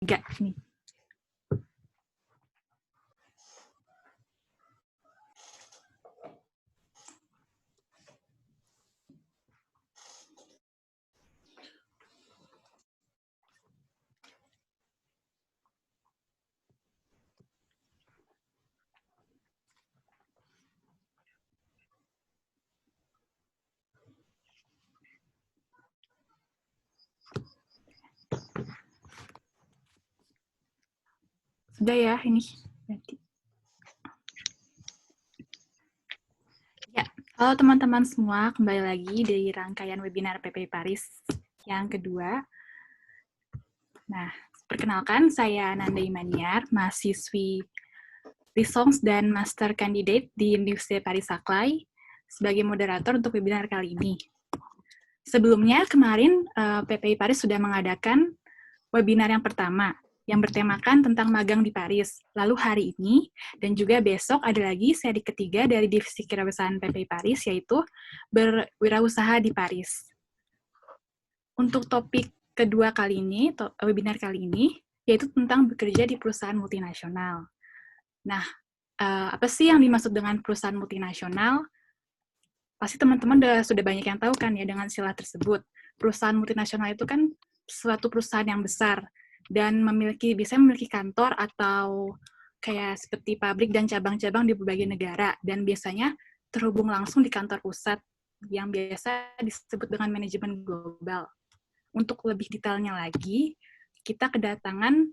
Enggak nih. Sudah ya ini. Berarti. Ya, halo teman-teman semua, kembali lagi dari rangkaian webinar PPI Paris yang kedua. Nah, perkenalkan saya Nanda Imaniar, mahasiswi Lisons dan Master Candidate di Universitas Paris Saclay sebagai moderator untuk webinar kali ini. Sebelumnya, kemarin PPI Paris sudah mengadakan webinar yang pertama, yang bertemakan tentang magang di Paris. Lalu hari ini, dan juga besok ada lagi seri ketiga dari Divisi Kewirausahaan PPI Paris, yaitu berwirausaha di Paris. Untuk topik kedua kali ini, webinar kali ini, yaitu tentang bekerja di perusahaan multinasional. Nah, apa sih yang dimaksud dengan perusahaan multinasional? Pasti teman-teman sudah banyak yang tahu kan ya dengan istilah tersebut. Perusahaan multinasional itu kan suatu perusahaan yang besar dan bisa memiliki kantor atau kayak seperti pabrik dan cabang-cabang di berbagai negara, dan biasanya terhubung langsung di kantor pusat yang biasa disebut dengan manajemen global. Untuk lebih detailnya lagi, kita kedatangan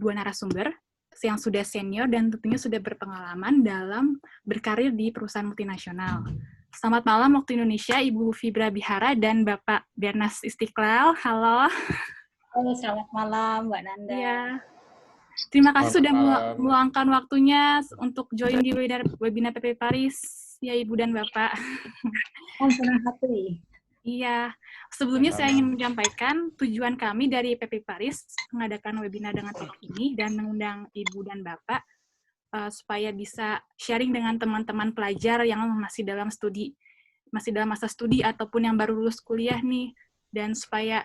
dua narasumber yang sudah senior dan tentunya sudah berpengalaman dalam berkarir di perusahaan multinasional. Selamat malam waktu Indonesia, Ibu Fibra Bihara dan Bapak Bernas Istiqlal. Halo. Halo, selamat malam Mbak Nanda. Iya. Terima kasih sudah meluangkan waktunya untuk join di webinar PPI Paris, ya Ibu dan Bapak. Senang hati. Iya, sebelumnya saya ingin menyampaikan tujuan kami dari PPI Paris mengadakan webinar dengan topik ini dan mengundang Ibu dan Bapak supaya bisa sharing dengan teman-teman pelajar yang masih dalam masa studi ataupun yang baru lulus kuliah nih, dan supaya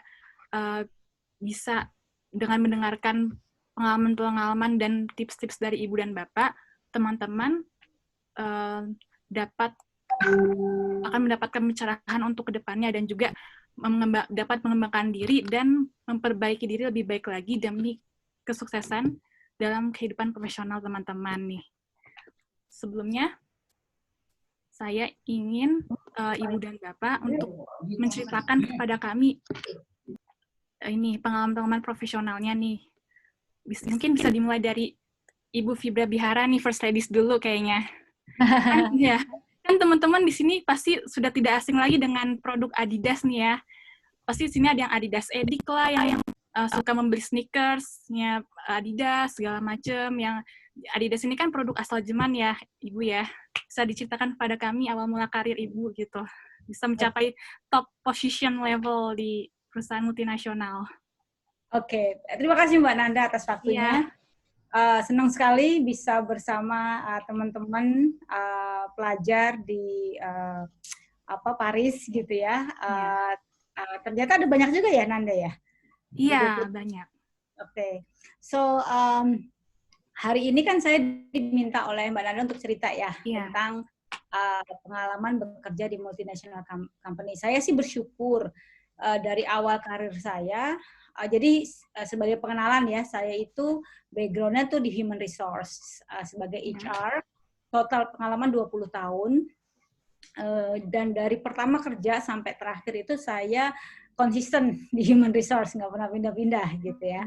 bisa dengan mendengarkan pengalaman-pengalaman dan tips-tips dari Ibu dan Bapak, teman-teman akan mendapatkan pencerahan untuk kedepannya dan juga dapat mengembangkan diri dan memperbaiki diri lebih baik lagi demi kesuksesan dalam kehidupan profesional teman-teman nih. Sebelumnya, saya ingin Ibu dan Bapak untuk menceritakan kepada kami ini pengalaman-pengalaman profesionalnya nih. Mungkin bisa dimulai dari Ibu Fibra Bihara nih, First Ladies dulu kayaknya. Ya, kan teman-teman di sini pasti sudah tidak asing lagi dengan produk Adidas nih ya. Pasti di sini ada yang Adidas Edik lah, yang suka membeli sneakersnya Adidas, segala macam. Yang Adidas ini kan produk asal Jerman ya, Ibu ya. Bisa diceritakan kepada kami awal mula karir Ibu gitu. Bisa mencapai top position level di perusahaan multinasional. Oke, terima kasih Mbak Nanda atas waktunya. Senang sekali bisa bersama teman-teman pelajar di Paris gitu ya. Ternyata ada banyak juga ya Nanda ya? Iya, banyak. Oke, so hari ini kan saya diminta oleh Mbak Nanda untuk cerita ya tentang pengalaman bekerja di multinational company. Saya sih bersyukur dari awal karir saya. Jadi sebagai pengenalan ya, saya itu background-nya tuh di human resource sebagai HR. Total pengalaman 20 tahun. Dan dari pertama kerja sampai terakhir itu saya konsisten di human resource, nggak pernah pindah-pindah gitu ya.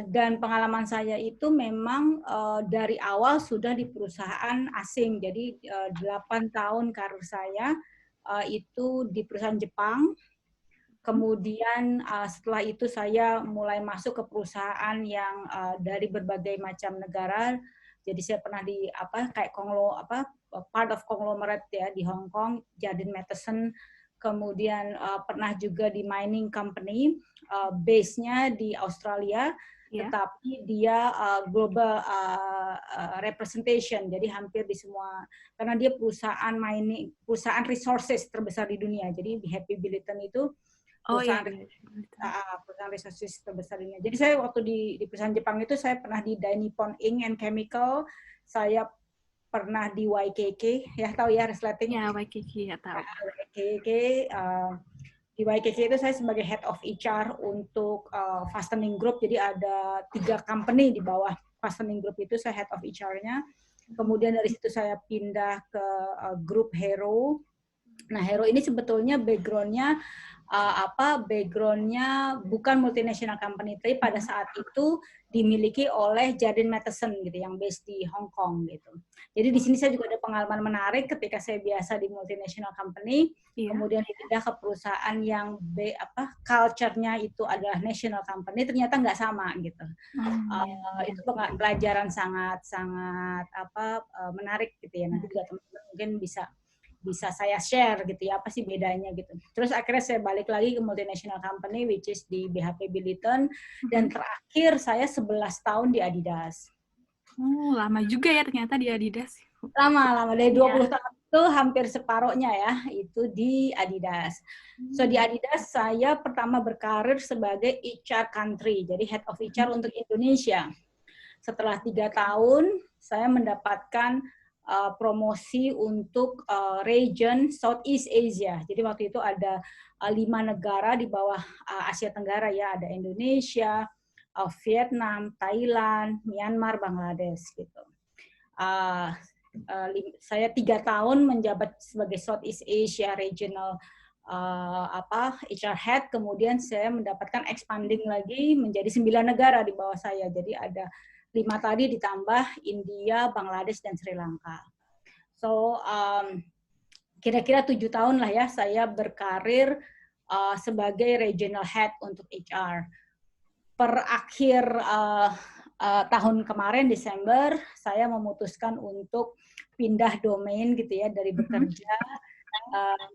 Dan pengalaman saya itu memang dari awal sudah di perusahaan asing. Jadi 8 tahun karir saya itu di perusahaan Jepang. Kemudian setelah itu saya mulai masuk ke perusahaan yang dari berbagai macam negara. Jadi saya pernah di kayak part of conglomerate ya di Hong Kong, Jardine Matheson. Kemudian pernah juga di mining company, base-nya di Australia, tetapi dia global representation, jadi hampir di semua, karena dia perusahaan mining, perusahaan resources terbesar di dunia. Jadi di Happy Billiton itu Oh iya, perusahaan iya. perusahaan resources terbesar ini. Jadi saya waktu di perusahaan Jepang itu saya pernah di Dai Nippon Ink and Chemical, saya pernah di YKK, ya tahu ya resleting. Ya, Waikiki ya tahu. YKK, di YKK itu saya sebagai head of HR untuk fastening group. Jadi ada 3 company di bawah fastening group itu, saya head of HR-nya. Kemudian dari situ saya pindah ke grup Hero. Nah, Hero ini sebetulnya background-nya background-nya bukan multinational company, tapi pada saat itu dimiliki oleh Jardine Matheson gitu, yang based di Hong Kong gitu. Jadi di sini saya juga ada pengalaman menarik ketika saya biasa di multinational company, kemudian pindah ke perusahaan yang culture-nya itu adalah national company, ternyata nggak sama gitu. Itu pelajaran sangat menarik gitu ya. Nanti juga teman-teman mungkin bisa saya share gitu ya, apa sih bedanya gitu. Terus akhirnya saya balik lagi ke multinational company which is di BHP Billiton, dan terakhir saya 11 tahun di Adidas. Oh, lama juga ya ternyata di Adidas. Lama dari 20 tahun itu hampir separohnya ya itu di Adidas. So di Adidas saya pertama berkarir sebagai HR country, jadi head of HR untuk Indonesia. Setelah 3 tahun saya mendapatkan promosi untuk region Southeast Asia. Jadi waktu itu ada 5 negara di bawah Asia Tenggara ya, ada Indonesia, Vietnam, Thailand, Myanmar, Bangladesh gitu. Saya 3 tahun menjabat sebagai Southeast Asia Regional HR Head, kemudian saya mendapatkan expanding lagi menjadi 9 negara di bawah saya. Jadi ada 5 tadi ditambah India, Bangladesh, dan Sri Lanka. So, kira-kira 7 tahun lah ya saya berkarir sebagai regional head untuk HR. Per akhir tahun kemarin, Desember, saya memutuskan untuk pindah domain gitu ya, dari bekerja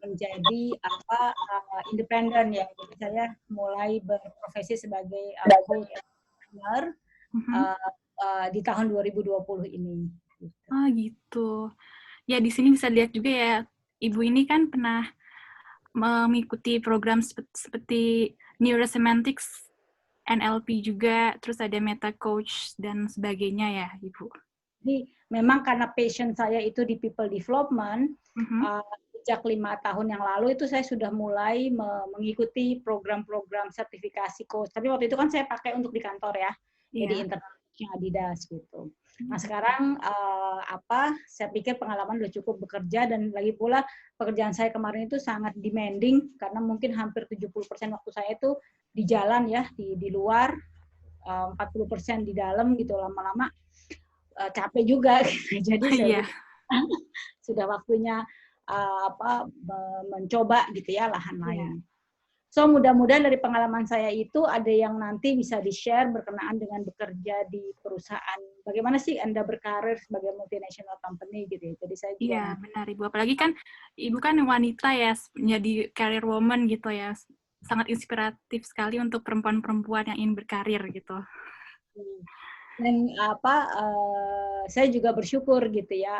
menjadi independen ya. Jadi saya mulai berprofesi sebagai coach trainer di tahun 2020 ini. Oh gitu. Ya di sini bisa lihat juga ya, Ibu ini kan pernah mengikuti program seperti Neurosemantics, NLP juga, terus ada Meta Coach dan sebagainya ya, Ibu. Jadi memang karena passion saya itu di people development, sejak 5 tahun yang lalu itu saya sudah mulai mengikuti program-program sertifikasi coach. Tapi waktu itu kan saya pakai untuk di kantor ya, jadi internal Adidas gitu. Nah sekarang saya pikir pengalaman udah cukup bekerja, dan lagi pula pekerjaan saya kemarin itu sangat demanding karena mungkin hampir 70% waktu saya itu di jalan ya, di luar, 40% di dalam gitu, lama-lama capek juga. Jadi saya sudah waktunya mencoba gitu ya lahan lain. So mudah-mudahan dari pengalaman saya itu ada yang nanti bisa di-share berkenaan dengan bekerja di perusahaan. Bagaimana sih Anda berkarir sebagai multinational company gitu ya. Jadi saya juga benar Ibu. Apalagi kan Ibu kan wanita ya, menjadi career woman gitu ya. Sangat inspiratif sekali untuk perempuan-perempuan yang ingin berkarir gitu. Dan saya juga bersyukur gitu ya,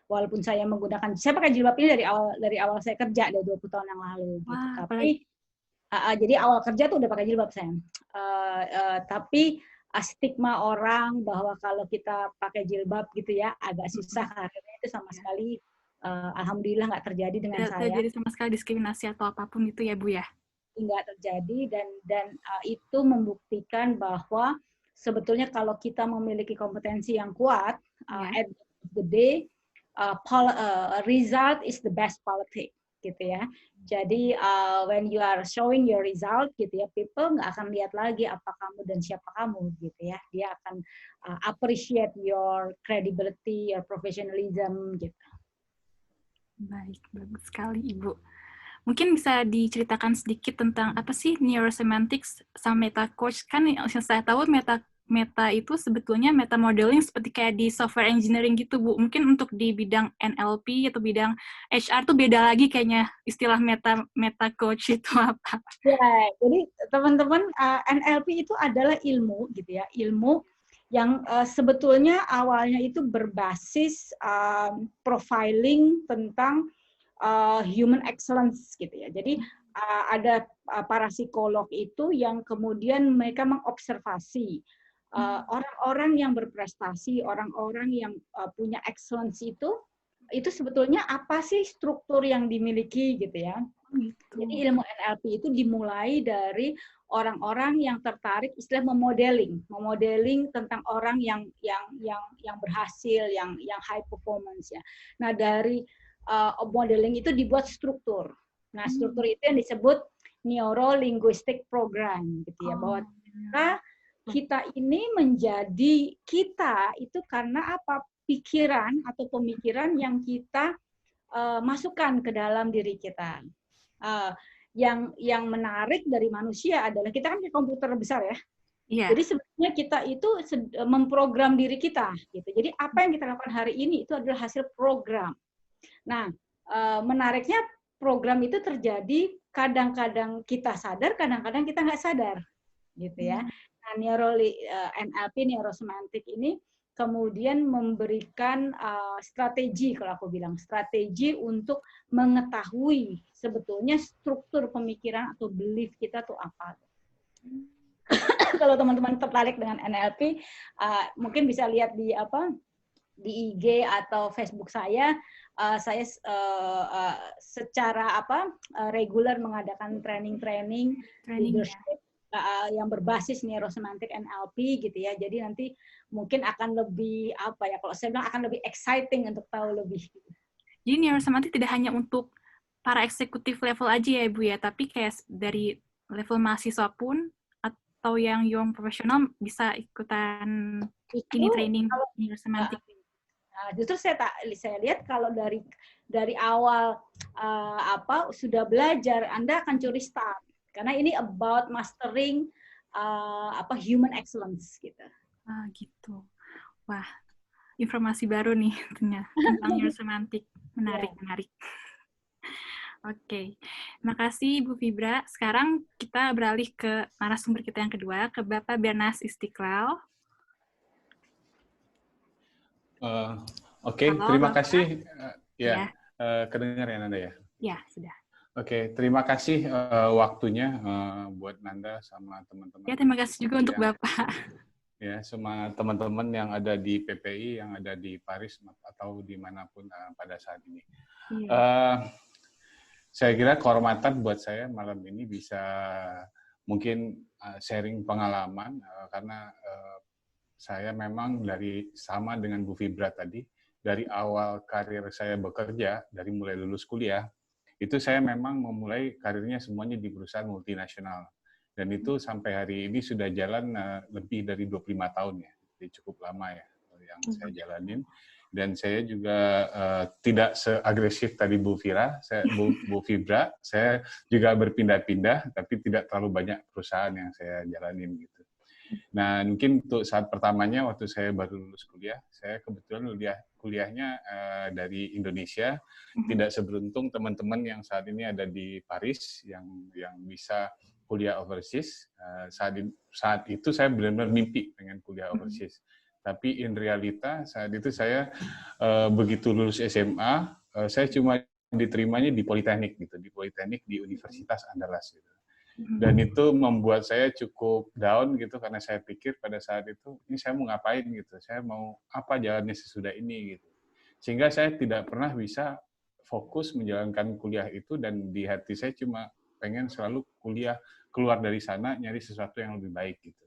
walaupun saya pakai jilbab ini dari awal saya kerja, dari 20 tahun yang lalu gitu. Tapi jadi awal kerja tuh udah pakai jilbab saya. Tapi stigma orang bahwa kalau kita pakai jilbab gitu ya agak susah karirnya, itu sama sekali alhamdulillah nggak terjadi dengan saya. Tidak terjadi sama sekali diskriminasi atau apapun itu ya Bu ya. Nggak terjadi, dan itu membuktikan bahwa sebetulnya kalau kita memiliki kompetensi yang kuat, at the end of the day, result is the best politic gitu ya. Jadi when you are showing your result gitu ya, people nggak akan lihat lagi apa kamu dan siapa kamu gitu ya. Dia akan appreciate your credibility, your professionalism gitu. Baik, bagus sekali Ibu. Mungkin bisa diceritakan sedikit tentang apa sih Neurosemantics sama Meta Coach? Kan yang saya tahu Meta itu sebetulnya meta modeling seperti kayak di software engineering gitu, Bu. Mungkin untuk di bidang NLP atau bidang HR tuh beda lagi kayaknya istilah Meta Coach itu apa. Ya, jadi teman-teman, NLP itu adalah ilmu gitu ya, ilmu yang sebetulnya awalnya itu berbasis profiling tentang human excellence gitu ya. Jadi ada para psikolog itu yang kemudian mereka mengobservasi orang-orang yang berprestasi, orang-orang yang punya excellence itu sebetulnya apa sih struktur yang dimiliki gitu ya. Gitu. Jadi ilmu NLP itu dimulai dari orang-orang yang tertarik istilah memodeling tentang orang yang berhasil, yang high performance ya. Nah, dari modeling itu dibuat struktur. Nah, struktur itu yang disebut neuro linguistic program gitu ya, bahwa kita ini menjadi kita itu karena apa? Pikiran atau pemikiran yang kita masukkan ke dalam diri kita. Yang menarik dari manusia adalah kita kan komputer besar ya. Iya. Jadi sebenarnya kita itu memprogram diri kita gitu. Jadi apa yang kita lakukan hari ini itu adalah hasil program. Nah, menariknya program itu terjadi kadang-kadang kita sadar, kadang-kadang kita nggak sadar gitu ya. Nah, NLP neurosemantik ini kemudian memberikan strategi, kalau aku bilang strategi untuk mengetahui sebetulnya struktur pemikiran atau belief kita tuh apa. Kalau teman-teman tertarik dengan NLP, mungkin bisa lihat di IG atau Facebook saya secara reguler mengadakan training leadership yang berbasis neurosemantik NLP gitu ya. Jadi nanti mungkin akan lebih kalau saya bilang akan lebih exciting untuk tahu lebih. Jadi neurosemantik tidak hanya untuk para eksekutif level aja ya Bu ya, tapi kayak dari level mahasiswa pun atau yang young profesional bisa ikutan ini training neurosemantik. Nah, justru saya lihat kalau dari awal sudah belajar, Anda akan curi start. Karena ini about mastering human excellence gitu. Gitu. Wah, informasi baru nih ternyata tentang neurosemantik. Menarik. Oke. Terima kasih Bu Fibra. Sekarang kita beralih ke narasumber kita yang kedua, ke Bapak Bernas Istiqlal. Oke, terima Bapak. kasih. Kedengar ya Nanda ya? Ya, sudah. Oke, terima kasih waktunya buat Nanda sama teman-teman. Ya, terima kasih juga untuk Bapak. Ya, sama teman-teman yang ada di PPI, yang ada di Paris atau dimanapun pada saat ini. Saya kira kehormatan buat saya malam ini bisa mungkin sharing pengalaman karena saya memang sama dengan Bu Fibra tadi, dari awal karir saya bekerja, dari mulai lulus kuliah, itu saya memang memulai karirnya semuanya di perusahaan multinasional. Dan itu sampai hari ini sudah jalan lebih dari 25 tahun ya. Jadi cukup lama ya yang saya jalanin. Dan saya juga tidak seagresif tadi Bu Fibra, saya juga berpindah-pindah, tapi tidak terlalu banyak perusahaan yang saya jalanin gitu. Nah, mungkin untuk saat pertamanya waktu saya baru lulus kuliah, saya kebetulan kuliahnya dari Indonesia, tidak seberuntung teman-teman yang saat ini ada di Paris yang bisa kuliah overseas. Saat itu saya benar-benar mimpi pengen kuliah overseas. Tapi in realita saat itu saya begitu lulus SMA, saya cuma diterimanya di Politeknik gitu, di Politeknik di Universitas Andalas gitu. Dan itu membuat saya cukup down gitu karena saya pikir pada saat itu ini saya mau ngapain gitu, saya mau apa jalannya sesudah ini gitu. Sehingga saya tidak pernah bisa fokus menjalankan kuliah itu dan di hati saya cuma pengen selalu kuliah keluar dari sana nyari sesuatu yang lebih baik gitu.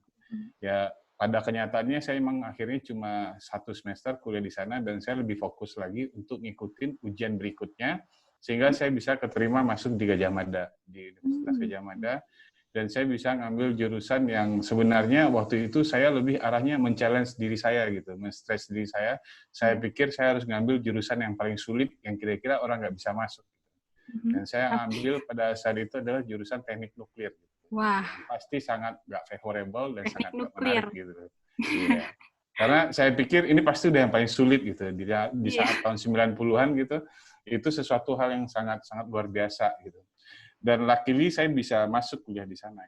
Ya pada kenyataannya saya emang akhirnya cuma 1 semester kuliah di sana dan saya lebih fokus lagi untuk ngikutin ujian berikutnya sehingga saya bisa keterima masuk di Gadjah Mada, di Universitas Gadjah Mada, dan saya bisa ngambil jurusan yang sebenarnya waktu itu saya lebih arahnya men-challenge diri saya gitu, men-stress diri saya. Saya pikir saya harus ngambil jurusan yang paling sulit, yang kira-kira orang nggak bisa masuk. Dan saya ambil pada saat itu adalah jurusan teknik nuklir. Wah. Pasti sangat nggak favorable dan teknik sangat nuklir. Menarik gitu. Iya. Karena saya pikir ini pasti udah yang paling sulit gitu di saat tahun 90-an gitu. Itu sesuatu hal yang sangat luar biasa gitu. Dan luckily saya bisa masuk kuliah di sana.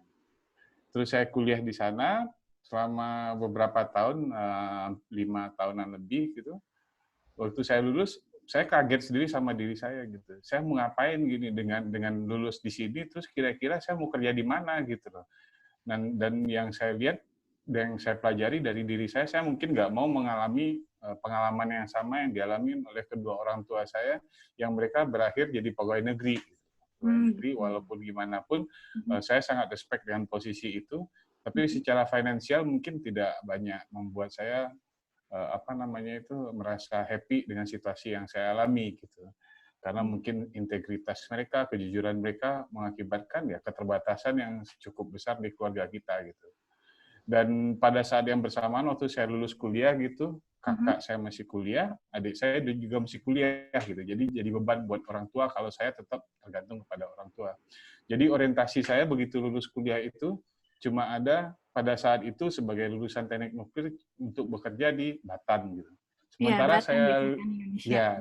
Terus saya kuliah di sana selama beberapa tahun, 5 tahunan lebih gitu. Waktu saya lulus, saya kaget sendiri sama diri saya gitu. Saya mau ngapain gini dengan lulus di sini, terus kira-kira saya mau kerja di mana gitu loh. Dan yang saya lihat, dan yang saya pelajari dari diri saya mungkin nggak mau mengalami pengalaman yang sama yang dialami oleh kedua orang tua saya, yang mereka berakhir jadi pegawai negeri. Pegawai negeri, walaupun gimana pun, saya sangat respect dengan posisi itu, tapi secara finansial mungkin tidak banyak membuat saya merasa happy dengan situasi yang saya alami gitu. Karena mungkin integritas mereka, kejujuran mereka mengakibatkan ya keterbatasan yang cukup besar di keluarga kita gitu. Dan pada saat yang bersamaan waktu saya lulus kuliah gitu, kakak saya masih kuliah, adik saya juga masih kuliah gitu. Jadi beban buat orang tua kalau saya tetap tergantung kepada orang tua. Jadi orientasi saya begitu lulus kuliah itu cuma ada pada saat itu sebagai lulusan teknik nuklir untuk bekerja di Batan gitu. Sementara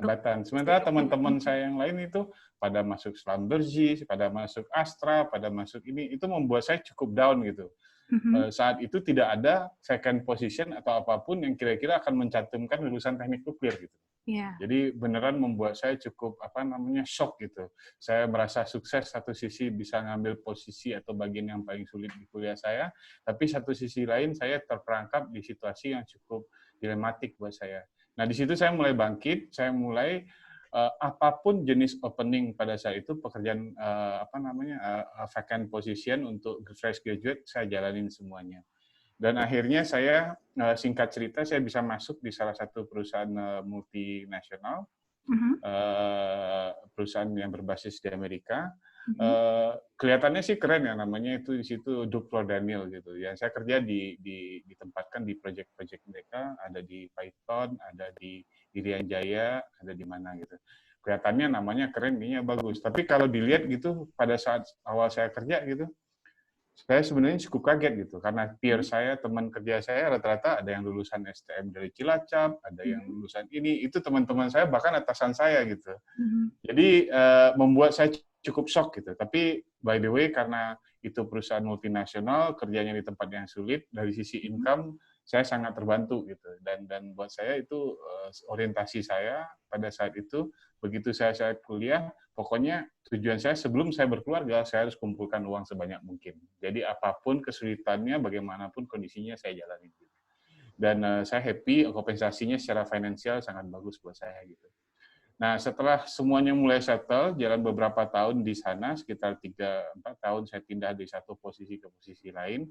Batan. Sementara teman-teman saya yang lain itu pada masuk Schlumberger, pada masuk Astra, pada masuk ini, itu membuat saya cukup down gitu. Saat itu tidak ada second position atau apapun yang kira-kira akan mencantumkan lulusan teknik nuklir gitu. Jadi beneran membuat saya cukup shock gitu. Saya merasa sukses satu sisi bisa ngambil posisi atau bagian yang paling sulit di kuliah saya, tapi satu sisi lain saya terperangkap di situasi yang cukup dilematik buat saya. Nah di situ saya mulai bangkit, saya mulai apapun jenis opening pada saat itu pekerjaan vacant position untuk fresh graduate saya jalanin semuanya. Dan akhirnya saya, singkat cerita, saya bisa masuk di salah satu perusahaan multinasional, perusahaan yang berbasis di Amerika. Kelihatannya sih keren ya, namanya itu di situ Duplo Daniel gitu. Ya, saya kerja ditempatkan di proyek-proyek mereka, ada di Python, ada di Irian Jaya, ada di mana gitu. Kelihatannya namanya keren, kayaknya bagus. Tapi kalau dilihat gitu, pada saat awal saya kerja gitu, saya sebenarnya cukup kaget gitu, karena peer saya, teman kerja saya rata-rata ada yang lulusan STM dari Cilacap, ada yang lulusan ini, itu teman-teman saya bahkan atasan saya gitu. Jadi membuat saya cukup shock gitu. Tapi by the way karena itu perusahaan multinasional, kerjanya di tempat yang sulit, dari sisi income saya sangat terbantu gitu. Dan buat saya itu orientasi saya pada saat itu, begitu saya kuliah, pokoknya tujuan saya sebelum saya berkeluarga, saya harus kumpulkan uang sebanyak mungkin. Jadi apapun kesulitannya, bagaimanapun kondisinya saya jalani. Dan saya happy, kompensasinya secara finansial sangat bagus buat saya gitu. Nah, setelah semuanya mulai settle, jalan beberapa tahun di sana, sekitar 3-4 tahun saya pindah dari satu posisi ke posisi lain,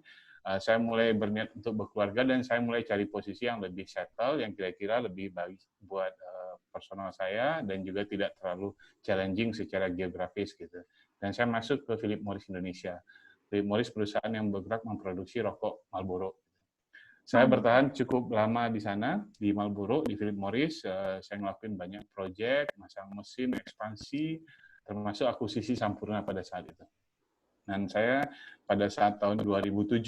saya mulai berniat untuk berkeluarga dan saya mulai cari posisi yang lebih settle, yang kira-kira lebih baik buat personal saya dan juga tidak terlalu challenging secara geografis gitu. Dan saya masuk ke Philip Morris Indonesia. Philip Morris perusahaan yang bergerak memproduksi rokok Marlboro. Saya bertahan cukup lama di sana, di Marlboro, di Philip Morris. Saya ngelakuin banyak proyek, masang mesin, ekspansi, termasuk akuisisi Sampurna pada saat itu. Dan saya pada saat tahun 2007,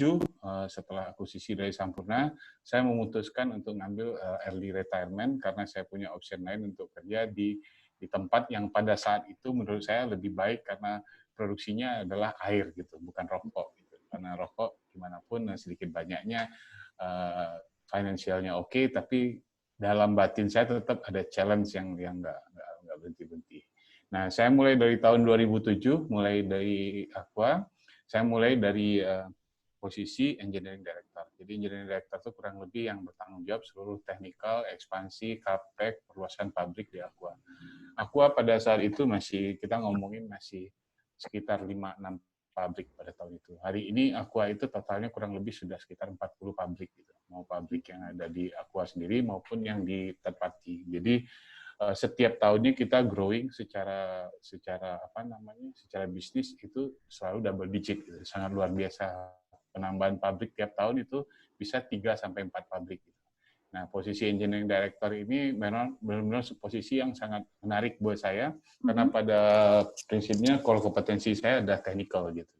setelah akuisisi dari Sampurna, saya memutuskan untuk ngambil early retirement karena saya punya option lain untuk kerja di tempat yang pada saat itu menurut saya lebih baik karena produksinya adalah air gitu, bukan rokok. Gitu. Karena rokok gimana pun sedikit banyaknya finansialnya oke, tapi dalam batin saya tetap ada challenge yang nggak berhenti-berhenti. Nah, saya mulai dari tahun 2007, mulai dari Aqua, saya mulai dari posisi Engineering Director. Jadi Engineering Director itu kurang lebih yang bertanggung jawab seluruh technical, ekspansi, capex, perluasan pabrik di Aqua. Aqua pada saat itu kita ngomongin masih sekitar 5-6 pabrik pada tahun itu. Hari ini Aqua itu totalnya kurang lebih sudah sekitar 40 pabrik gitu. Mau pabrik yang ada di Aqua sendiri maupun yang di third party. Jadi setiap tahunnya kita growing secara bisnis itu selalu double digit gitu. Sangat luar biasa. Penambahan pabrik tiap tahun itu bisa 3-4 pabrik gitu. Nah, posisi Engineering Director ini memang benar-benar posisi yang sangat menarik buat saya, karena pada prinsipnya core kompetensi saya adalah technical gitu.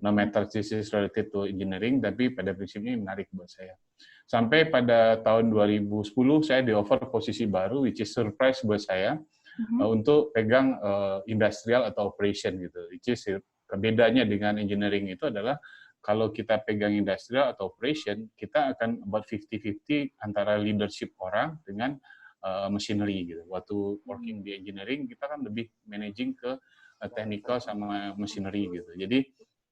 No matter this is related to engineering, tapi pada prinsipnya menarik buat saya. Sampai pada tahun 2010 saya di-offer posisi baru, which is surprise buat saya, untuk pegang industrial atau operation gitu. Which is bedanya dengan engineering itu adalah kalau kita pegang industrial atau operation, kita akan about 50-50 antara leadership orang dengan machinery gitu. Waktu working di engineering kita kan lebih managing ke technical sama machinery gitu.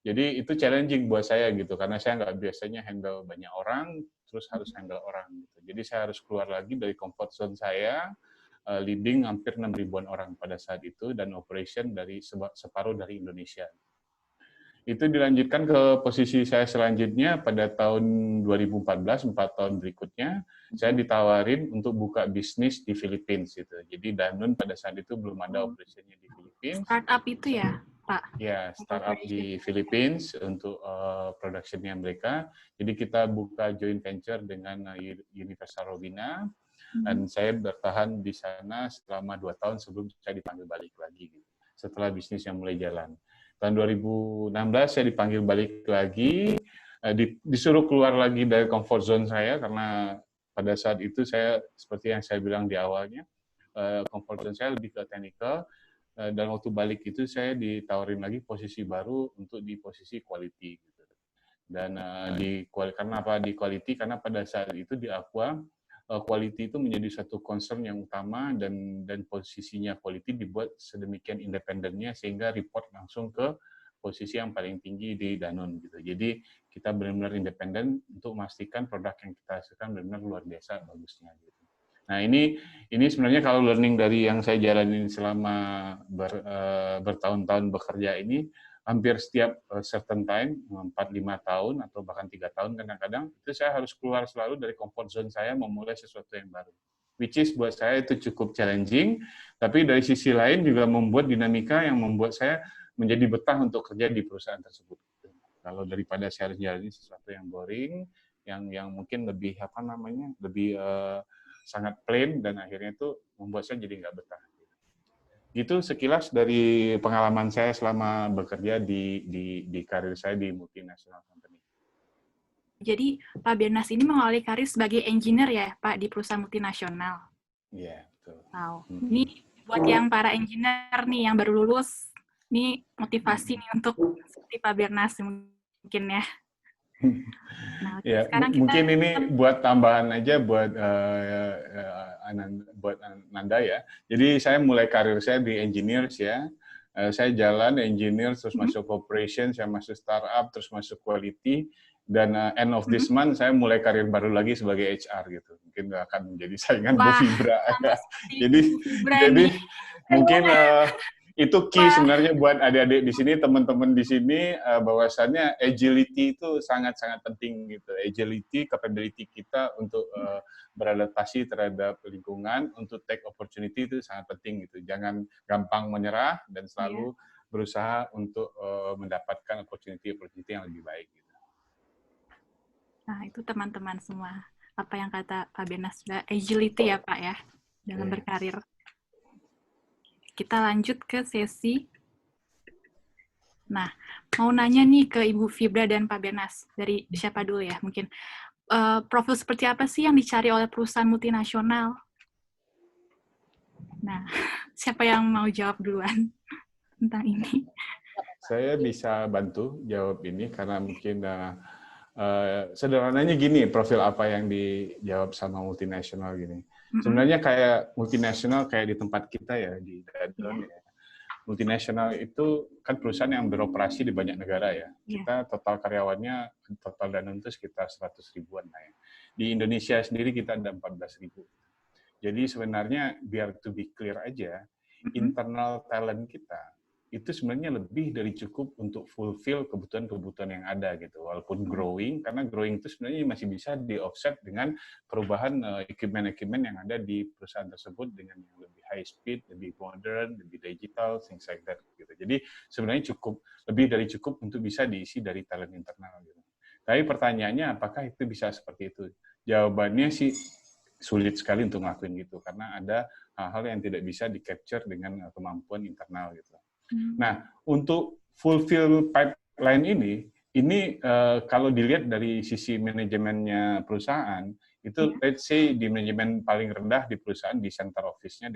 Jadi itu challenging buat saya gitu, karena saya nggak biasanya handle banyak orang, terus harus handle orang gitu. Jadi saya harus keluar lagi dari comfort zone saya, leading hampir 6.000-an orang pada saat itu, dan operation dari separuh dari Indonesia. Itu dilanjutkan ke posisi saya selanjutnya pada tahun 2014, 4 tahun berikutnya, saya ditawarin untuk buka bisnis di Philippines gitu. Jadi Danone pada saat itu belum ada operasinya di Philippines. Startup itu ya, Pak? Ya, startup di Philippines untuk production-nya mereka. Jadi kita buka joint venture dengan Universal Robina, dan saya bertahan di sana selama 2 tahun sebelum saya dipanggil balik lagi gitu. Setelah bisnisnya mulai jalan. Tahun 2016 saya dipanggil balik lagi, disuruh keluar lagi dari comfort zone saya, karena pada saat itu saya, seperti yang saya bilang di awalnya, comfort zone saya lebih ke technical, dan waktu balik itu saya ditawarin lagi posisi baru untuk di posisi quality gitu. Dan karena apa di quality? Karena pada saat itu di Aqua, quality itu menjadi satu concern yang utama, dan posisinya quality dibuat sedemikian independennya sehingga report langsung ke posisi yang paling tinggi di Danone gitu. Jadi kita benar-benar independen untuk memastikan produk yang kita hasilkan benar-benar luar biasa bagusnya gitu. Nah ini sebenarnya kalau learning dari yang saya jalanin selama bertahun-tahun bekerja ini, hampir setiap certain time, 4-5 tahun atau bahkan 3 tahun kadang-kadang, itu saya harus keluar selalu dari comfort zone saya, memulai sesuatu yang baru. Which is buat saya itu cukup challenging, tapi dari sisi lain juga membuat dinamika yang membuat saya menjadi betah untuk kerja di perusahaan tersebut. Kalau daripada saya harus jalani sesuatu yang boring, yang mungkin lebih lebih sangat plain, dan akhirnya itu membuat saya jadi nggak betah. Itu sekilas dari pengalaman saya selama bekerja di karir saya di multinational company. Jadi Pak Bernas ini mengawali karir sebagai engineer ya, Pak, di perusahaan multinasional. Iya, betul. Wow. Ini buat yang para engineer nih yang baru lulus, ini motivasi nih untuk seperti Pak Bernas mungkin ya. Nah, Ya, sekarang kita mungkin ini buat tambahan aja buat Nanda ya. Jadi saya mulai karir saya di engineers ya. Saya jalan engineer, terus masuk operation, saya masuk startup, terus masuk quality, dan end of this month saya mulai karir baru lagi sebagai HR gitu. Mungkin nggak akan menjadi saingan Bu Fibra. Jadi mungkin itu key sebenarnya buat adik-adik di sini, teman-teman di sini, bahwasannya agility itu sangat-sangat penting gitu. Agility, capability kita untuk beradaptasi terhadap lingkungan, untuk take opportunity itu sangat penting gitu. Jangan gampang menyerah dan selalu berusaha untuk mendapatkan opportunity yang lebih baik gitu. Nah, itu teman-teman semua. Apa yang kata Pak Bernas, agility ya Pak ya, dalam berkarir. Kita lanjut ke sesi. Nah, mau nanya nih ke Ibu Fibra dan Pak Bernas. Dari siapa dulu ya? Mungkin profil seperti apa sih yang dicari oleh perusahaan multinasional? Nah, siapa yang mau jawab duluan tentang ini? Saya bisa bantu jawab ini karena mungkin sederhananya gini, profil apa yang dijawab sama multinasional gini. Sebenarnya kayak multinasional kayak di tempat kita ya, di Danone ya. Multinasional itu kan perusahaan yang beroperasi di banyak negara ya. Kita total karyawannya, total Danone itu sekitar 100 ribuan lah ya. Di Indonesia sendiri kita ada 14 ribu. Jadi sebenarnya biar to be clear aja, internal talent kita itu sebenarnya lebih dari cukup untuk fulfill kebutuhan-kebutuhan yang ada gitu. Walaupun growing, karena growing itu sebenarnya masih bisa di-offset dengan perubahan equipment-equipment yang ada di perusahaan tersebut dengan yang lebih high speed, lebih modern, lebih digital, things like that gitu. Jadi sebenarnya lebih dari cukup untuk bisa diisi dari talent internal gitu. Tapi pertanyaannya apakah itu bisa seperti itu? Jawabannya sih sulit sekali untuk ngelakuin gitu, karena ada hal-hal yang tidak bisa di-capture dengan kemampuan internal gitu. Nah, untuk fulfill pipeline ini kalau dilihat dari sisi manajemennya perusahaan, itu let's say di manajemen paling rendah di perusahaan, di central office-nya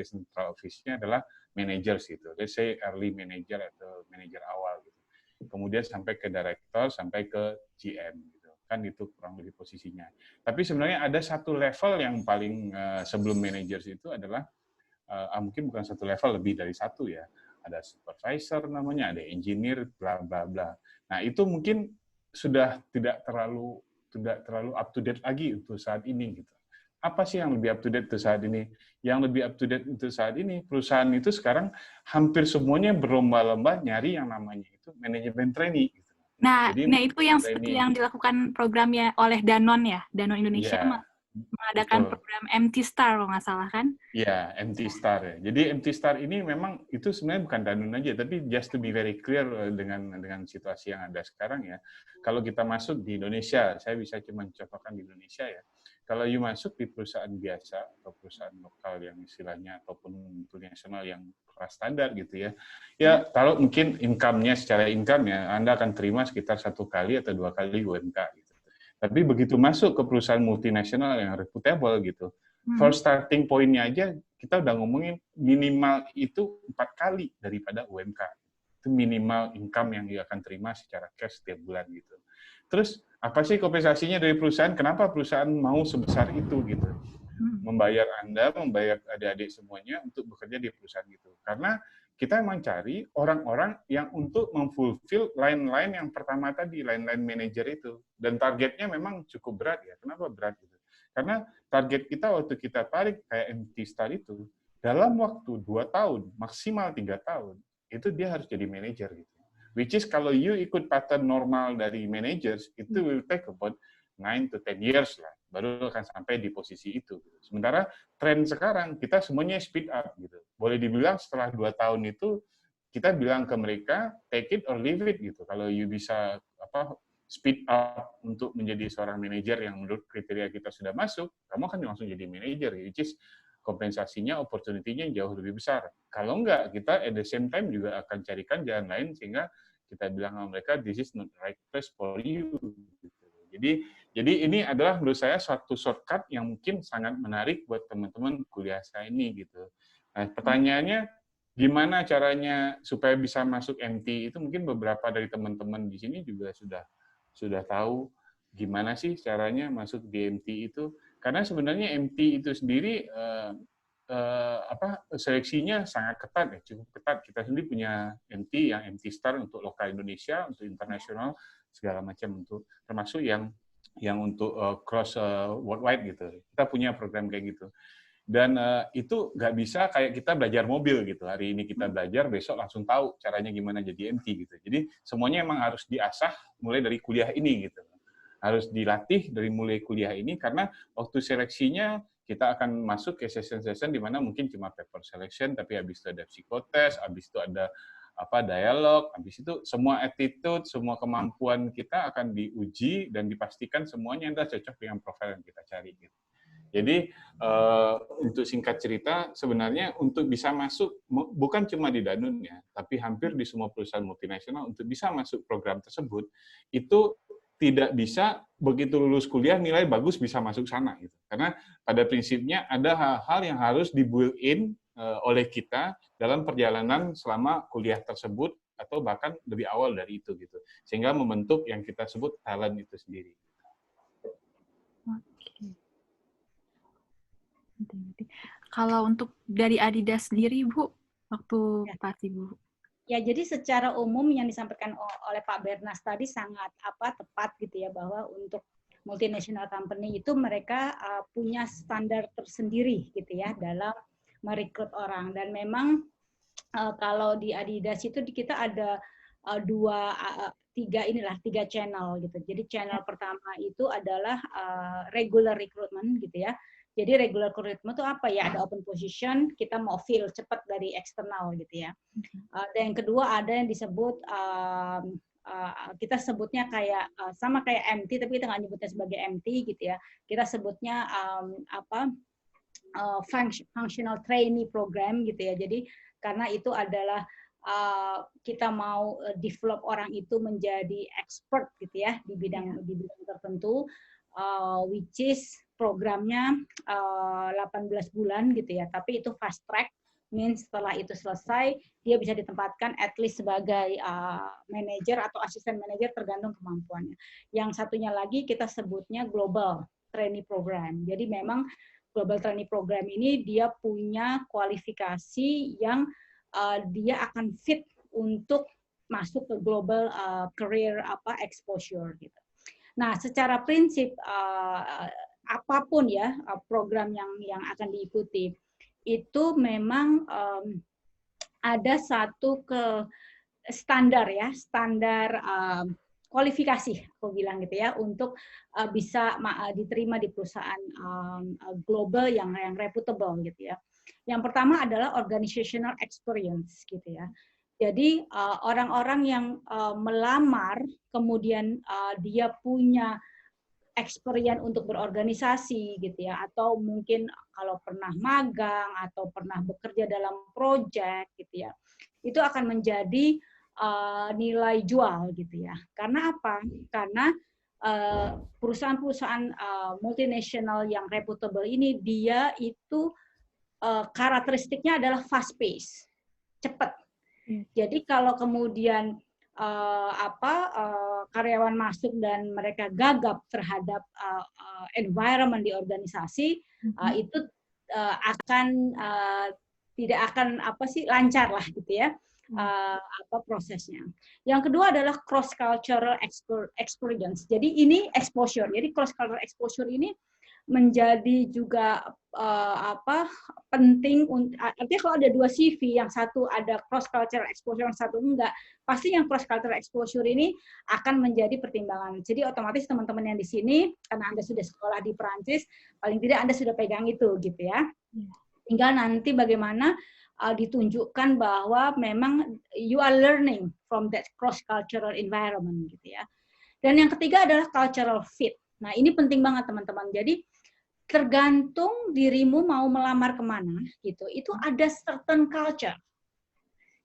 adalah managers gitu. Let's say early manager atau manager awal gitu. Kemudian sampai ke director, sampai ke GM gitu. kan itu kurang lebih posisinya. Tapi sebenarnya ada satu level yang paling sebelum managers itu adalah mungkin bukan satu level, lebih dari satu ya. Ada supervisor namanya, ada engineer, bla bla bla. Nah itu mungkin sudah tidak terlalu up to date lagi untuk saat ini gitu. Apa sih yang lebih up to date untuk saat ini? Yang lebih up to date untuk saat ini, perusahaan itu sekarang hampir semuanya berlomba-lomba nyari yang namanya itu manajemen trainee. Gitu. Nah, Jadi itu yang seperti yang dilakukan programnya oleh Danone ya, Danone Indonesia ya, mengadakan betul. program MT Star kalau nggak salah kan? Ya, MT Star ya. Jadi MT Star ini memang itu sebenarnya bukan Danone aja, tapi just to be very clear dengan situasi yang ada sekarang ya. Kalau kita masuk di Indonesia, saya bisa cuma contohkan di Indonesia ya. Kalau you masuk di perusahaan biasa atau perusahaan lokal yang istilahnya ataupun multinasional yang kelas standar gitu ya. Ya, kalau mungkin income-nya secara income ya Anda akan terima sekitar 1 kali atau 2 kali UMK gitu. Tapi begitu masuk ke perusahaan multinasional yang reputable gitu, first starting point-nya aja kita udah ngomongin minimal itu 4 kali daripada UMK. Itu minimal income yang dia akan terima secara cash setiap bulan gitu. Terus apa sih kompensasinya dari perusahaan? Kenapa perusahaan mau sebesar itu gitu? Membayar Anda, membayar adik-adik semuanya untuk bekerja di perusahaan gitu. Karena kita emang cari orang-orang yang untuk memfulfill line-line yang pertama tadi, line-line manager itu. Dan targetnya memang cukup berat ya. Kenapa berat gitu? Karena target kita waktu kita tarik kayak MT Star itu, dalam waktu 2 tahun, maksimal 3 tahun, itu dia harus jadi manajer gitu. Which is kalau you ikut pattern normal dari managers, itu will take about 9 to 10 years lah, baru akan sampai di posisi itu. Sementara tren sekarang, kita semuanya speed up gitu. Boleh dibilang setelah 2 tahun itu, kita bilang ke mereka, take it or leave it gitu. Kalau you bisa speed up untuk menjadi seorang manajer yang menurut kriteria kita sudah masuk, kamu akan langsung jadi manajer, which is kompensasinya, opportunity-nya jauh lebih besar. Kalau enggak, kita at the same time juga akan carikan jalan lain sehingga kita bilang sama mereka, this is not the right place for you. Jadi ini adalah menurut saya suatu shortcut yang mungkin sangat menarik buat teman-teman kuliah saya ini gitu. Nah, pertanyaannya, gimana caranya supaya bisa masuk MT? Itu mungkin beberapa dari teman-teman di sini juga sudah tahu gimana sih caranya masuk di MT itu. Karena sebenarnya MT itu sendiri seleksinya sangat ketat ya, cukup ketat. Kita sendiri punya MT yang MT Star untuk lokal Indonesia, untuk internasional segala macam, untuk termasuk yang untuk cross worldwide gitu. Kita punya program kayak gitu. Dan itu nggak bisa kayak kita belajar mobil gitu. Hari ini kita belajar, besok langsung tahu caranya gimana jadi MT gitu. Jadi semuanya emang harus diasah mulai dari kuliah ini gitu. Harus dilatih dari mulai kuliah ini, karena waktu seleksinya kita akan masuk ke session-session di mana mungkin cuma paper selection, tapi habis itu ada psikotes, habis itu ada dialog, habis itu semua attitude, semua kemampuan kita akan diuji dan dipastikan semuanya adalah cocok dengan profil yang kita cari gitu. Jadi untuk singkat cerita, sebenarnya untuk bisa masuk, bukan cuma di Danone ya, tapi hampir di semua perusahaan multinasional, untuk bisa masuk program tersebut, itu tidak bisa begitu lulus kuliah nilai bagus bisa masuk sana gitu. Karena pada prinsipnya ada hal-hal yang harus di-build-in oleh kita dalam perjalanan selama kuliah tersebut atau bahkan lebih awal dari itu gitu. Sehingga membentuk yang kita sebut talent itu sendiri. Kalau untuk dari Adidas sendiri, Bu, waktu pas Ibu. Ya, jadi secara umum yang disampaikan oleh Pak Bernas tadi sangat tepat gitu ya, bahwa untuk multinational company itu mereka punya standar tersendiri gitu ya dalam merekrut orang. Dan memang kalau di Adidas itu kita ada tiga channel gitu. Jadi channel pertama itu adalah regular recruitment gitu ya. Jadi regular recruitment itu apa ya? Ada open position, kita mau fill cepat dari eksternal gitu ya. Dan yang kedua ada yang disebut kita sebutnya kayak sama kayak MT, tapi kita nggak nyebutnya sebagai MT gitu ya. Kita sebutnya functional trainee program gitu ya. Jadi karena itu adalah kita mau develop orang itu menjadi expert gitu ya di bidang tertentu, which is programnya 18 bulan gitu ya. Tapi itu fast track. Means setelah itu selesai, dia bisa ditempatkan at least sebagai manager atau asisten manager tergantung kemampuannya. Yang satunya lagi kita sebutnya global trainee program. Jadi memang global trainee program ini dia punya kualifikasi yang dia akan fit untuk masuk ke global career exposure gitu. Nah, secara prinsip apapun ya program yang akan diikuti itu memang ada satu standar kualifikasi, aku bilang gitu ya, untuk bisa diterima di perusahaan global yang reputable gitu ya. Yang pertama adalah organizational experience gitu ya. Jadi orang-orang yang melamar kemudian dia punya experience untuk berorganisasi gitu ya, atau mungkin kalau pernah magang atau pernah bekerja dalam proyek gitu ya, itu akan menjadi nilai jual gitu ya. Karena apa? Karena perusahaan-perusahaan multinasional yang reputable ini dia itu karakteristiknya adalah fast pace, cepat. Jadi kalau kemudian karyawan masuk dan mereka gagap terhadap environment di organisasi, itu akan tidak akan lancar lah gitu ya prosesnya. Yang kedua adalah cross cultural experience. Jadi ini exposure. Jadi cross cultural exposure ini menjadi juga penting. Artinya kalau ada dua CV, yang satu ada cross cultural exposure, yang satu enggak, pasti yang cross cultural exposure ini akan menjadi pertimbangan. Jadi otomatis teman-teman yang di sini, karena Anda sudah sekolah di Perancis, paling tidak Anda sudah pegang itu gitu ya. Tinggal nanti bagaimana ditunjukkan bahwa memang you are learning from that cross cultural environment gitu ya. Dan yang ketiga adalah cultural fit. Nah ini penting banget teman-teman. Jadi tergantung dirimu mau melamar kemana gitu, itu ada certain culture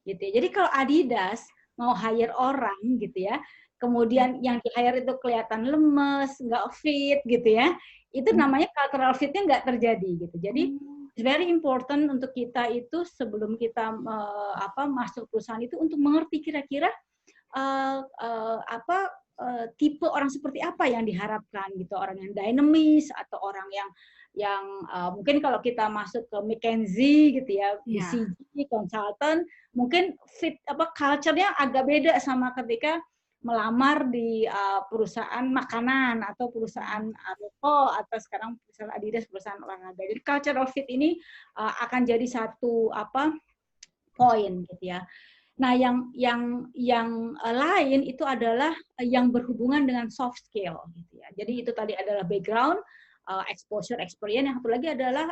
gitu ya. Jadi kalau Adidas mau hire orang gitu ya, kemudian yang di hire itu kelihatan lemes, nggak fit gitu ya, itu namanya cultural fit-nya nggak terjadi gitu. Jadi it's very important untuk kita itu sebelum kita masuk perusahaan itu untuk mengerti kira-kira tipe orang seperti apa yang diharapkan gitu, orang yang dinamis atau orang yang mungkin kalau kita masuk ke McKinsey gitu ya, BCG consultant, mungkin fit culture-nya agak beda sama ketika melamar di perusahaan makanan atau perusahaan rokok atau sekarang perusahaan Adidas, perusahaan olahraga. Jadi cultural fit ini akan jadi satu poin gitu ya. Nah, yang lain itu adalah yang berhubungan dengan soft skill gitu ya. Jadi itu tadi adalah background, exposure, experience, yang satu lagi adalah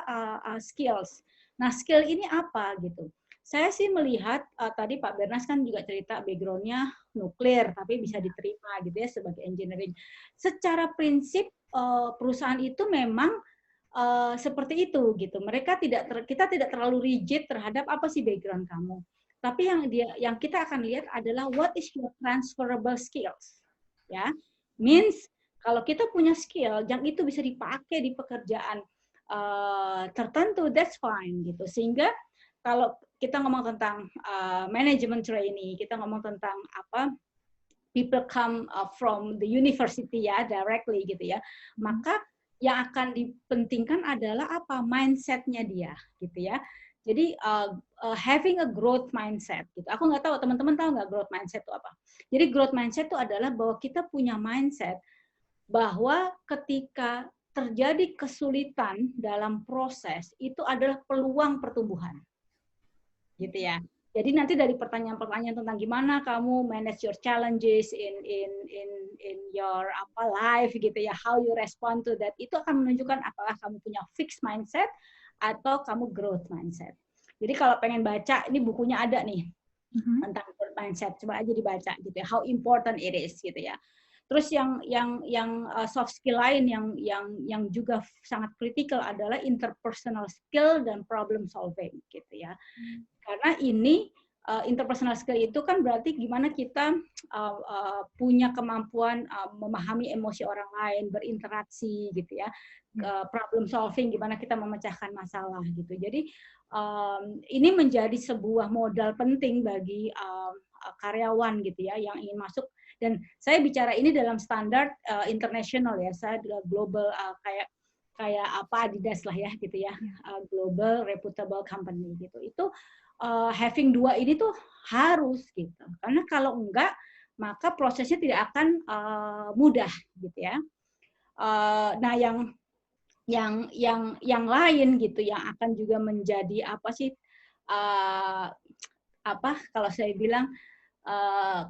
skills. Nah, skill ini apa gitu? Saya sih melihat tadi Pak Bernas kan juga cerita background-nya nuklir tapi bisa diterima gitu ya sebagai engineering. Secara prinsip perusahaan itu memang seperti itu gitu. Kita tidak terlalu rigid terhadap apa sih background kamu. Tapi yang kita akan lihat adalah what is your transferable skills, ya. Means kalau kita punya skill yang itu bisa dipakai di pekerjaan tertentu, that's fine gitu. Sehingga kalau kita ngomong tentang management trainee, kita ngomong tentang people come from the university ya directly gitu ya, maka yang akan dipentingkan adalah mindset-nya dia gitu ya. Jadi having a growth mindset gitu. Aku nggak tahu teman-teman tahu nggak growth mindset itu apa. Jadi growth mindset itu adalah bahwa kita punya mindset bahwa ketika terjadi kesulitan dalam proses itu adalah peluang pertumbuhan, gitu ya. Jadi nanti dari pertanyaan-pertanyaan tentang gimana kamu manage your challenges in your life gitu ya, how you respond to that, itu akan menunjukkan apakah kamu punya fixed mindset atau kamu growth mindset. Jadi kalau pengen baca, ini bukunya ada nih tentang growth mindset, coba aja dibaca gitu ya, how important it is gitu ya. Terus yang soft skill lain yang juga sangat kritikal adalah interpersonal skill dan problem solving gitu ya. Karena ini interpersonal skill itu kan berarti gimana kita punya kemampuan memahami emosi orang lain, berinteraksi gitu ya, problem solving, gimana kita memecahkan masalah gitu. Jadi ini menjadi sebuah modal penting bagi karyawan gitu ya yang ingin masuk. Dan saya bicara ini dalam standar internasional ya, saya global kayak apa Adidas lah ya gitu ya, global reputable company gitu. Itu having dua ini tuh harus gitu, karena kalau enggak maka prosesnya tidak akan mudah gitu ya. Nah yang lain gitu yang akan juga menjadi apa sih apa kalau saya bilang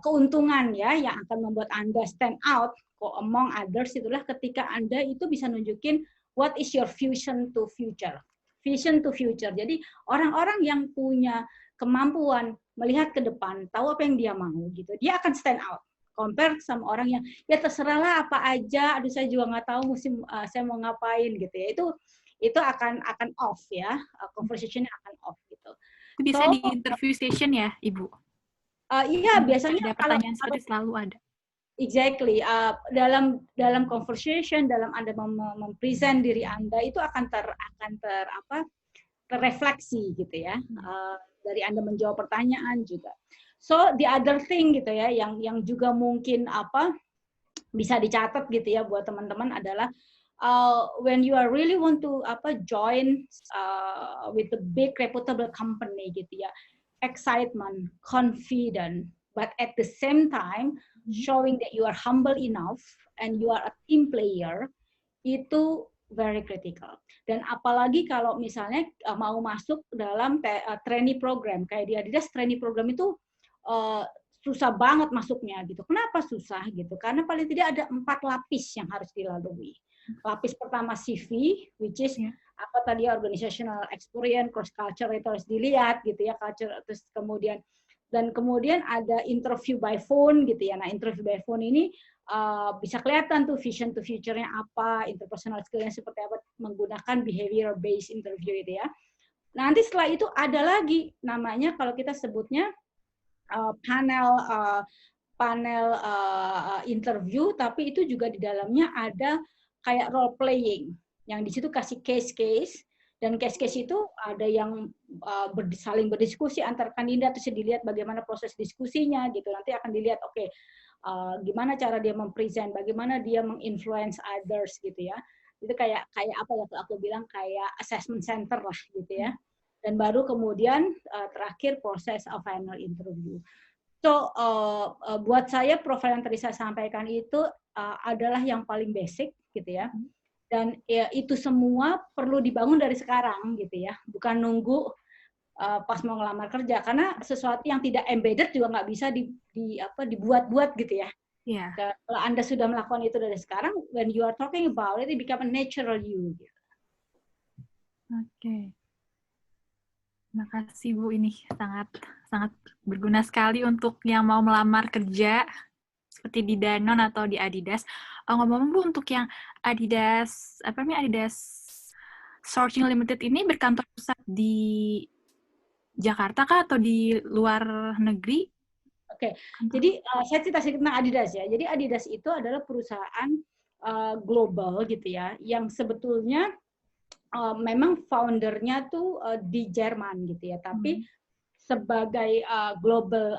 keuntungan ya yang akan membuat Anda stand out among others itulah ketika Anda itu bisa nunjukin what is your vision to future. Vision to future. Jadi orang-orang yang punya kemampuan melihat ke depan, tahu apa yang dia mau gitu, dia akan stand out. Compare sama orang yang ya terserahlah apa aja, aduh saya juga nggak tahu musim saya mau ngapain gitu ya. Itu akan off ya, conversation-nya akan off gitu. Itu bisa di interview session ya, Ibu? Iya, biasanya ada pertanyaan seperti selalu ada. Exactly. Dalam conversation, dalam Anda mempresent diri Anda itu akan terrefleksi gitu ya. Dari Anda menjawab pertanyaan juga. So the other thing gitu ya, yang juga mungkin bisa dicatat gitu ya buat teman-teman adalah when you are really want to join with the big reputable company gitu ya, excitement, confident, but at the same time showing that you are humble enough and you are a team player itu very critical. Dan apalagi kalau misalnya mau masuk dalam trainee program kayak di Adidas, trainee program itu susah banget masuknya gitu. Kenapa susah gitu? Karena paling tidak ada 4 lapis yang harus dilalui. Lapis pertama CV, which is apa tadi organizational experience, cross culture itu harus dilihat gitu ya, culture, terus kemudian ada interview by phone gitu ya. Nah, interview by phone ini bisa kelihatan tuh vision to future-nya apa, interpersonal skill-nya seperti apa, menggunakan behavior based interview itu ya. Nanti setelah itu ada lagi namanya kalau kita sebutnya panel interview, tapi itu juga di dalamnya ada kayak role playing yang di situ kasih case-case. Dan case-case itu ada yang saling berdiskusi antar kandidat, terus dilihat bagaimana proses diskusinya gitu. Nanti akan dilihat, oke, gimana cara dia mempresent, bagaimana dia menginfluence others gitu ya. Itu kayak apa ya aku bilang kayak assessment center lah gitu ya. Dan baru kemudian terakhir proses final interview. So buat saya profil yang tadi saya sampaikan itu adalah yang paling basic gitu ya. Dan ya, itu semua perlu dibangun dari sekarang gitu ya, bukan nunggu pas mau ngelamar kerja, karena sesuatu yang tidak embedded juga nggak bisa dibuat-buat gitu ya. Yeah. Kalau Anda sudah melakukan itu dari sekarang, when you are talking about it become a natural you. Gitu. Oke. Terima kasih Bu, ini sangat berguna sekali untuk yang mau melamar kerja seperti di Danone atau di Adidas. Ngomong-ngomong Bu, untuk yang Adidas Sourcing Limited ini berkantor pusat di Jakarta kah atau di luar negeri? Oke, jadi saya cerita sedikit tentang Adidas ya. Jadi Adidas itu adalah perusahaan global gitu ya, yang sebetulnya memang foundernya tuh di Jerman gitu ya, tapi sebagai global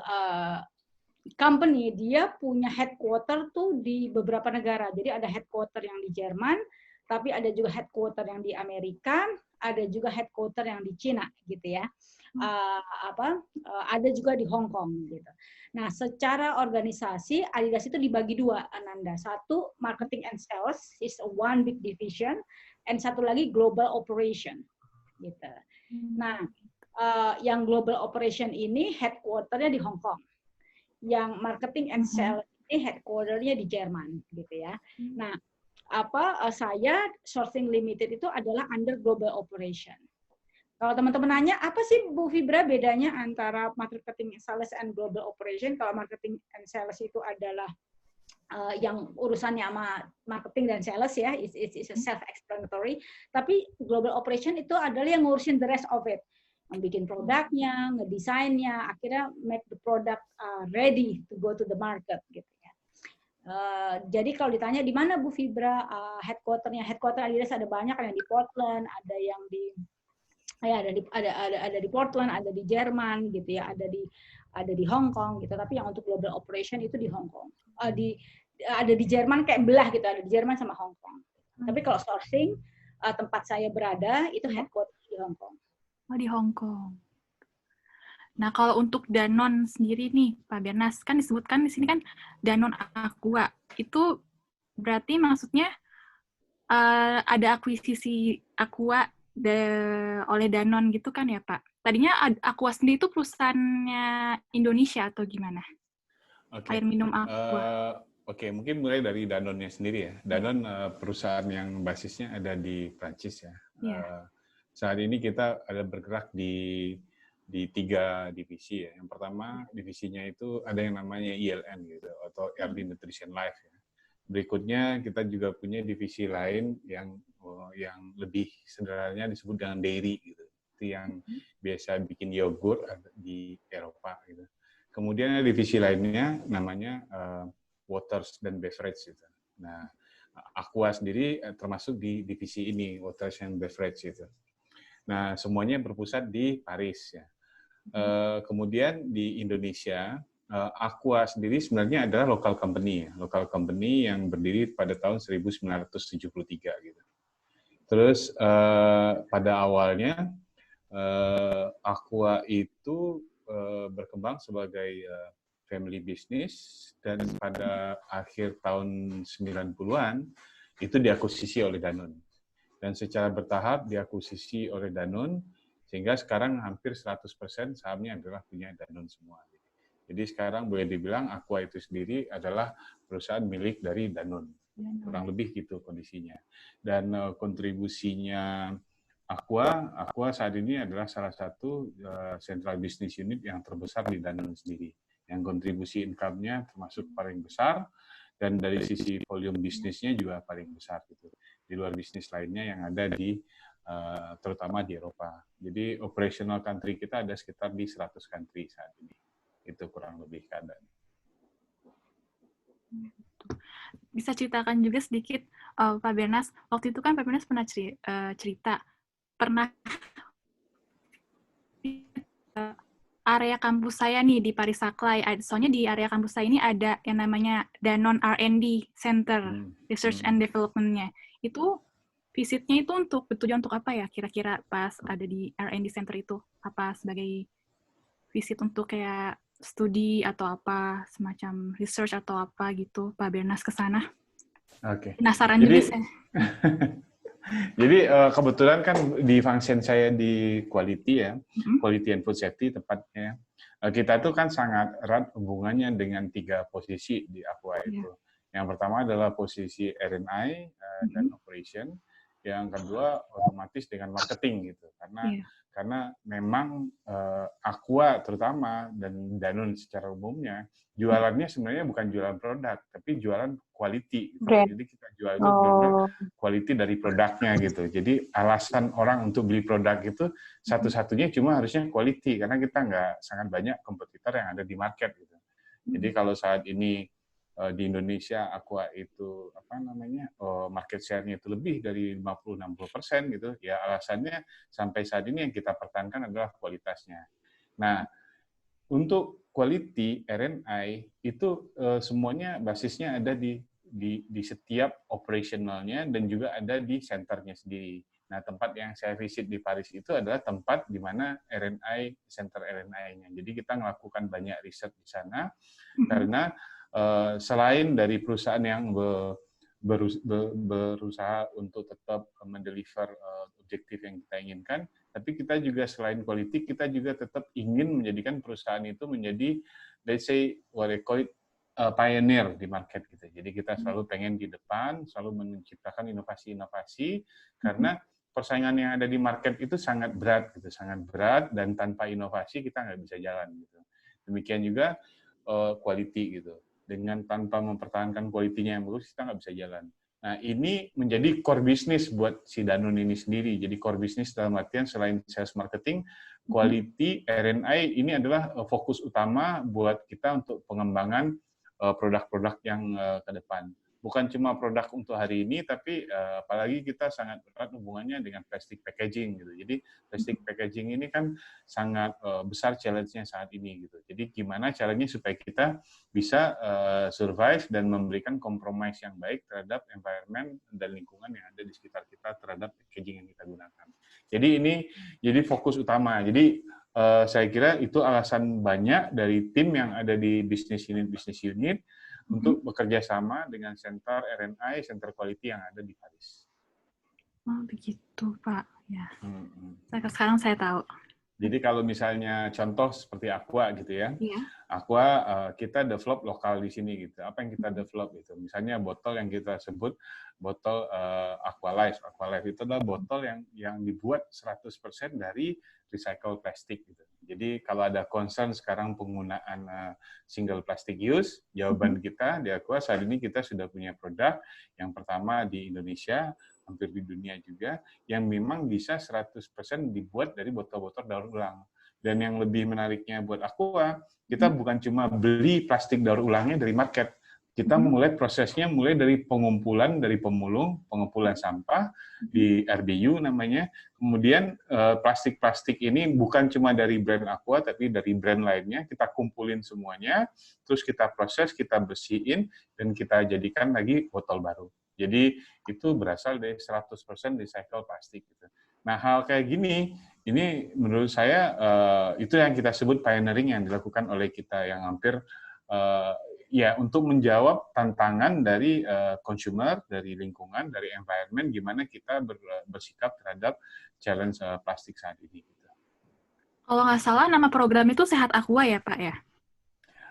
company dia punya headquarter tuh di beberapa negara. Jadi ada headquarter yang di Jerman, tapi ada juga headquarter yang di Amerika, ada juga headquarter yang di Cina gitu ya. Ada juga di Hong Kong gitu. Nah, secara organisasi Adidas itu dibagi dua, Ananda. Satu marketing and sales is one big division, and satu lagi global operation gitu. Nah, yang global operation ini headquarternya di Hong Kong. Yang marketing and sales ini headquarternya di Jerman gitu ya. Nah, saya Sourcing Limited itu adalah under global operation. Kalau teman-teman nanya, apa sih Bu Fibra bedanya antara marketing sales and global operation? Kalau marketing and sales itu adalah yang urusannya sama marketing dan sales ya, it's a self-explanatory. Tapi global operation itu adalah yang ngurusin the rest of it. bikin produknya, ngedesainnya, akhirnya make the product ready to go to the market gitu ya. Jadi kalau ditanya di mana Bu Fibra headquarter Adidas ada banyak, ada yang di Portland, ada yang di ada di Portland, ada di Jerman gitu ya, ada di Hong Kong gitu. Tapi yang untuk global operation itu di Hong Kong. Ada di Jerman kayak belah gitu, ada di Jerman sama Hong Kong. Tapi kalau sourcing tempat saya berada itu headquarter di Hong Kong. Oh, di Hong Kong. Nah, kalau untuk Danone sendiri nih, Pak Bernas, kan disebutkan di sini kan Danone Aqua. Itu berarti maksudnya ada akuisisi Aqua oleh Danone gitu kan ya, Pak? Tadinya Aqua sendiri itu perusahaannya Indonesia atau gimana? Oke. Air minum Aqua. Oke, mungkin mulai dari Danone-nya sendiri ya. Danone perusahaan yang basisnya ada di Prancis ya. Saat ini kita ada bergerak di 3 divisi ya. Yang pertama divisinya itu ada yang namanya ELN gitu, atau Early Nutrition Life ya. Berikutnya kita juga punya divisi lain yang lebih sederhananya disebut dengan dairy gitu. Itu yang biasa bikin yogurt di Eropa gitu. Kemudian ada divisi lainnya namanya waters dan beverage gitu. Nah, Aqua sendiri termasuk di divisi ini, waters and beverage gitu. Nah, semuanya berpusat di Paris ya. Kemudian di Indonesia, Aqua sendiri sebenarnya adalah local company yang berdiri pada tahun 1973 gitu. Terus pada awalnya Aqua itu berkembang sebagai family business dan pada akhir tahun 90-an itu diakuisisi oleh Danone. Dan secara bertahap diakuisisi oleh Danone sehingga sekarang hampir 100% sahamnya adalah punya Danone semua. Jadi sekarang boleh dibilang Aqua itu sendiri adalah perusahaan milik dari Danone. Kurang lebih gitu kondisinya. Dan kontribusinya Aqua saat ini adalah salah satu central business unit yang terbesar di Danone sendiri. Yang kontribusi income-nya termasuk paling besar, dan dari sisi volume bisnisnya juga paling besar gitu. Di luar bisnis lainnya yang ada di terutama di Eropa. Jadi operational country kita ada sekitar di 100 country saat ini. Itu kurang lebih keadaan. Bisa ceritakan juga sedikit, Pak Bernas, waktu itu kan Pak Bernas pernah cerita, pernah area kampus saya nih di Paris Saklai, soalnya di area kampus saya ini ada yang namanya Danone R&D Center, Research and Development-nya. Itu visitnya itu bertujuan untuk apa ya kira-kira pas ada di R&D Center itu? Apa sebagai visit untuk kayak studi atau apa, semacam research atau apa gitu, Pak Bernas ke sana? Oke. Penasaran juga saya. Jadi kebetulan kan di function saya di quality ya, quality and food safety tepatnya. Kita tuh kan sangat erat hubungannya dengan 3 posisi di Aqua itu. Yang pertama adalah posisi R&I dan operation. Yang kedua otomatis dengan marketing gitu. Karena memang Aqua terutama dan Danone secara umumnya jualannya sebenarnya bukan jualan produk, tapi jualan quality. Gitu. Jadi kita jual itu benar-benar quality dari produknya gitu. Jadi alasan orang untuk beli produk itu satu-satunya cuma harusnya quality, karena kita nggak sangat banyak kompetitor yang ada di market gitu. Jadi kalau saat ini di Indonesia Aqua itu market share-nya itu lebih dari 50-60% gitu, ya alasannya sampai saat ini yang kita pertahankan adalah kualitasnya. Nah, untuk quality R&I itu semuanya basisnya ada di setiap operationalnya dan juga ada di centernya sendiri. Nah, tempat yang saya visit di Paris itu adalah tempat di mana center R&I-nya. Jadi kita melakukan banyak riset di sana karena selain dari perusahaan yang berusaha untuk tetap mendeliver objektif yang kita inginkan, tapi kita juga selain quality, kita juga tetap ingin menjadikan perusahaan itu menjadi, let's say, what I call it, pioneer di market gitu. Jadi kita selalu pengen di depan, selalu menciptakan inovasi-inovasi, karena persaingan yang ada di market itu sangat berat gitu, sangat berat, dan tanpa inovasi kita nggak bisa jalan gitu. Demikian juga quality gitu. Dengan tanpa mempertahankan quality-nya yang bagus, kita nggak bisa jalan. Nah, ini menjadi core business buat si Danone ini sendiri. Jadi core business dalam artian selain sales marketing, quality, R&I ini adalah fokus utama buat kita untuk pengembangan produk-produk yang ke depan. Bukan cuma produk untuk hari ini, tapi apalagi kita sangat erat hubungannya dengan plastic packaging gitu. Jadi plastic packaging ini kan sangat besar challenge-nya saat ini gitu. Jadi gimana caranya supaya kita bisa survive dan memberikan compromise yang baik terhadap environment dan lingkungan yang ada di sekitar kita terhadap packaging yang kita gunakan. Jadi ini jadi fokus utama. Jadi saya kira itu alasan banyak dari tim yang ada di business unit untuk bekerja sama dengan center R&I, center quality yang ada di Paris. Oh, begitu, Pak. Ya. Sekarang saya tahu. Jadi kalau misalnya contoh seperti Aqua gitu ya, Iya. Aqua kita develop lokal di sini gitu. Apa yang kita develop itu? Misalnya botol yang kita sebut botol Aqualife. Aqualife itu adalah botol yang dibuat 100% dari recycle plastik gitu. Jadi kalau ada concern sekarang penggunaan single plastic use, jawaban kita di Aqua saat ini kita sudah punya produk yang pertama di Indonesia, hampir di dunia juga, yang memang bisa 100% dibuat dari botol-botol daur ulang. Dan yang lebih menariknya buat Aqua, kita bukan cuma beli plastik daur ulangnya dari market. Kita mulai prosesnya mulai dari pengumpulan, dari pengumpulan sampah di RDU namanya. Kemudian plastik-plastik ini bukan cuma dari brand Aqua, tapi dari brand lainnya. Kita kumpulin semuanya, terus kita proses, kita bersihin, dan kita jadikan lagi botol baru. Jadi itu berasal dari 100% recycle plastik. Gitu. Nah hal kayak gini, ini menurut saya itu yang kita sebut pioneering yang dilakukan oleh kita yang hampir ya untuk menjawab tantangan dari consumer, dari lingkungan, dari environment, gimana kita bersikap terhadap challenge plastik saat ini. Gitu. Kalau nggak salah nama program itu Sehat Aqua ya Pak ya?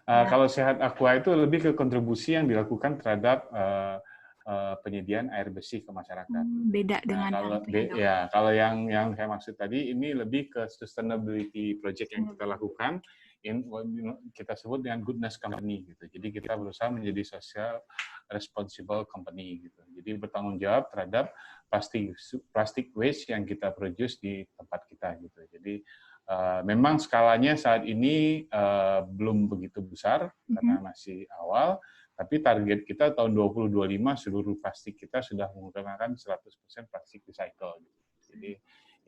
Kalau Sehat Aqua itu lebih ke kontribusi yang dilakukan terhadap penyediaan air bersih ke masyarakat. Beda dengan kalau yang saya maksud tadi ini lebih ke sustainability project yang kita lakukan, kita sebut dengan goodness company gitu. Jadi kita berusaha menjadi social responsible company gitu. Jadi bertanggung jawab terhadap plastic waste yang kita produce di tempat kita gitu. Jadi memang skalanya saat ini belum begitu besar karena masih awal. Tapi target kita tahun 2025 seluruh plastik kita sudah menggunakan 100% plastik recycle. Jadi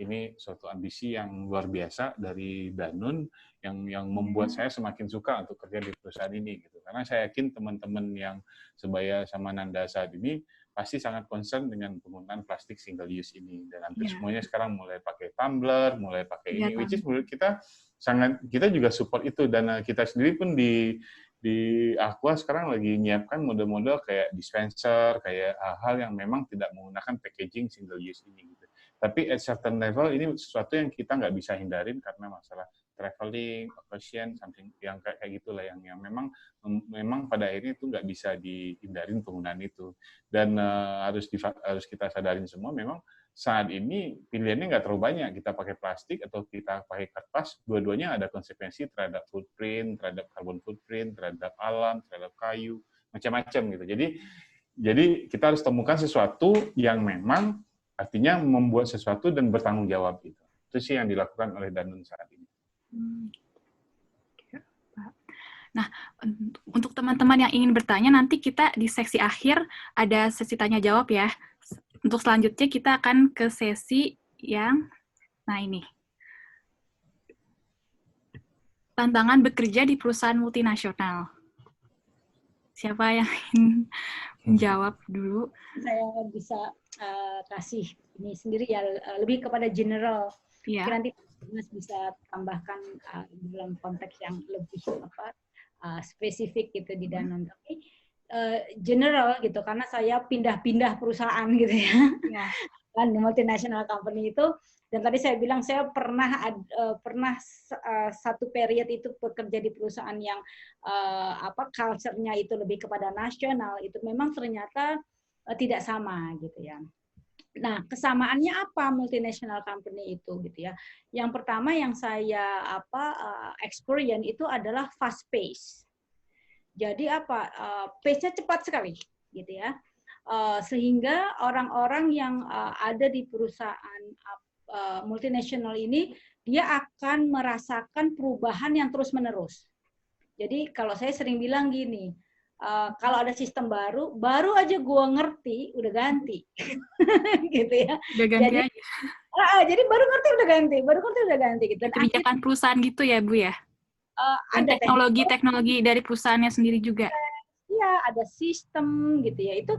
ini suatu ambisi yang luar biasa dari Danone yang membuat saya semakin suka untuk kerja di perusahaan ini gitu. Karena saya yakin teman-teman yang sebaya sama Nanda saat ini pasti sangat concern dengan penggunaan plastik single use ini dan hampir semuanya sekarang mulai pakai tumbler, mulai pakai ini, which is menurut kita juga support itu dan kita sendiri pun di Aqua sekarang lagi nyiapkan model-model kayak dispenser, kayak hal yang memang tidak menggunakan packaging single use ini gitu. Tapi at certain level ini sesuatu yang kita nggak bisa hindarin karena masalah traveling, occasion, something yang kayak gitulah yang memang pada akhirnya itu nggak bisa dihindarin penggunaan itu. Dan harus kita sadarin semua memang saat ini pilihannya nggak terlalu banyak, kita pakai plastik atau kita pakai kertas, dua-duanya ada konsekuensi terhadap footprint, terhadap carbon footprint, terhadap alam, terhadap kayu, macam-macam gitu. Jadi kita harus temukan sesuatu yang memang artinya membuat sesuatu dan bertanggung jawab gitu. Itu sih yang dilakukan oleh Danone saat ini. Nah, untuk teman-teman yang ingin bertanya, nanti kita di seksi akhir ada sesi tanya jawab ya. Untuk selanjutnya kita akan ke sesi yang, nah ini. Tantangan bekerja di perusahaan multinasional. Siapa yang ingin menjawab dulu? Saya bisa kasih ini sendiri ya, lebih kepada general. Iya. Nanti Mas bisa tambahkan dalam konteks yang lebih spesifik gitu di Danone. Tapi general gitu, karena saya pindah-pindah perusahaan gitu ya. Kan di multinational company itu, dan tadi saya bilang saya pernah satu period itu bekerja di perusahaan yang culture-nya itu lebih kepada nasional, itu memang ternyata tidak sama gitu ya. Nah, kesamaannya apa multinational company itu gitu ya. Yang pertama yang saya experience itu adalah fast pace. Jadi pace-nya cepat sekali gitu ya. Sehingga orang-orang yang ada di perusahaan multinasional ini, dia akan merasakan perubahan yang terus-menerus. Jadi kalau saya sering bilang gini, kalau ada sistem baru, baru aja gua ngerti, udah ganti. Gitu ya. Udah ganti aja. Jadi baru ngerti udah ganti gitu. Dan Kebijakan perusahaan gitu ya, Bu ya? Dan ada teknologi dari perusahaannya sendiri juga. Iya, ada sistem gitu ya. Itu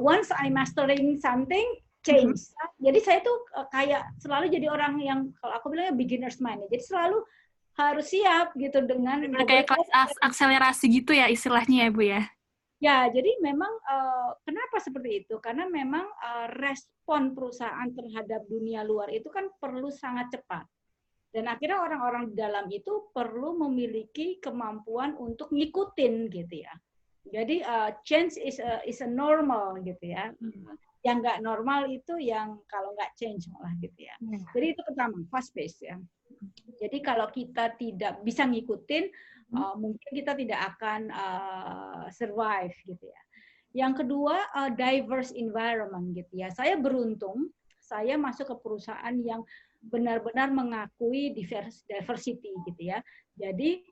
once I mastering something, change. Jadi saya tuh kayak selalu jadi orang yang, kalau aku bilangnya beginner's mind. Jadi selalu harus siap gitu dengan kayak kelas akselerasi gitu ya istilahnya ya, Bu ya? Ya, jadi memang kenapa seperti itu? Karena memang respon perusahaan terhadap dunia luar itu kan perlu sangat cepat. Dan akhirnya orang-orang di dalam itu perlu memiliki kemampuan untuk ngikutin gitu ya. Jadi change is a normal gitu ya. Yang nggak normal itu yang kalau nggak change malah gitu ya. Jadi itu pertama, fast pace ya. Jadi kalau kita tidak bisa ngikutin, mungkin kita tidak akan survive gitu ya. Yang kedua, diverse environment gitu ya. Saya beruntung, saya masuk ke perusahaan yang benar-benar mengakui diversity gitu ya. Jadi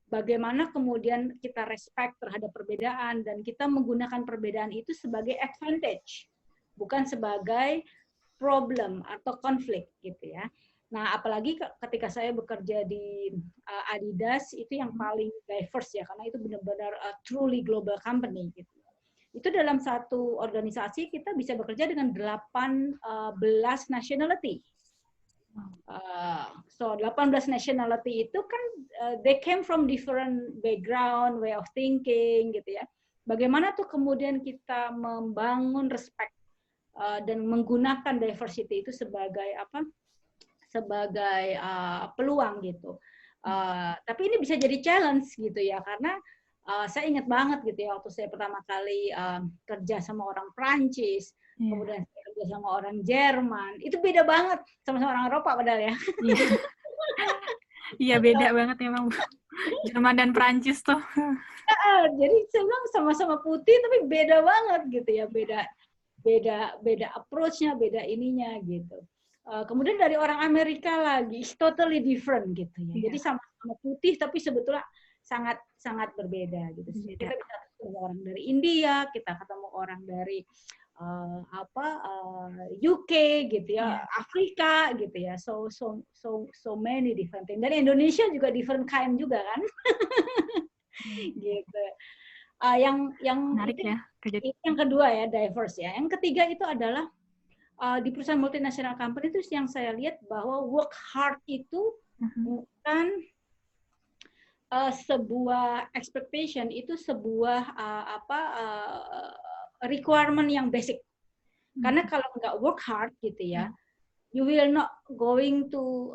bagaimana kemudian kita respect terhadap perbedaan dan kita menggunakan perbedaan itu sebagai advantage, bukan sebagai problem atau konflik gitu ya. Nah, apalagi ketika saya bekerja di Adidas, itu yang paling diverse ya, karena itu benar-benar truly global company gitu. Itu dalam satu organisasi kita bisa bekerja dengan 18 nationality. So 18 nationality itu kan they came from different background, way of thinking gitu ya. Bagaimana tuh kemudian kita membangun respect dan menggunakan diversity itu sebagai apa? Sebagai peluang gitu. Tapi ini bisa jadi challenge gitu ya, karena saya ingat banget gitu ya waktu saya pertama kali kerja sama orang Prancis, kemudian saya kerja sama orang Jerman, itu beda banget sama orang Eropa padahal ya. Iya beda banget memang, Jerman dan Prancis tuh. Jadi saya bilang sama-sama putih tapi beda banget gitu ya, beda approach-nya, beda ininya gitu. Kemudian dari orang Amerika lagi, it's totally different gitu ya. Jadi sama-sama putih tapi sebetulnya sangat berbeda gitu. Kita bisa ketemu orang dari India, kita ketemu orang dari UK gitu ya, Afrika gitu ya. So many different things. Dan Indonesia juga different kind juga kan. Gitu. Yang menarik ya. Yang kedua ya, diverse ya. Yang ketiga itu adalah di perusahaan multinational company itu yang saya lihat bahwa work hard itu bukan sebuah expectation, itu sebuah requirement yang basic. Karena kalau nggak work hard gitu ya, you will not going to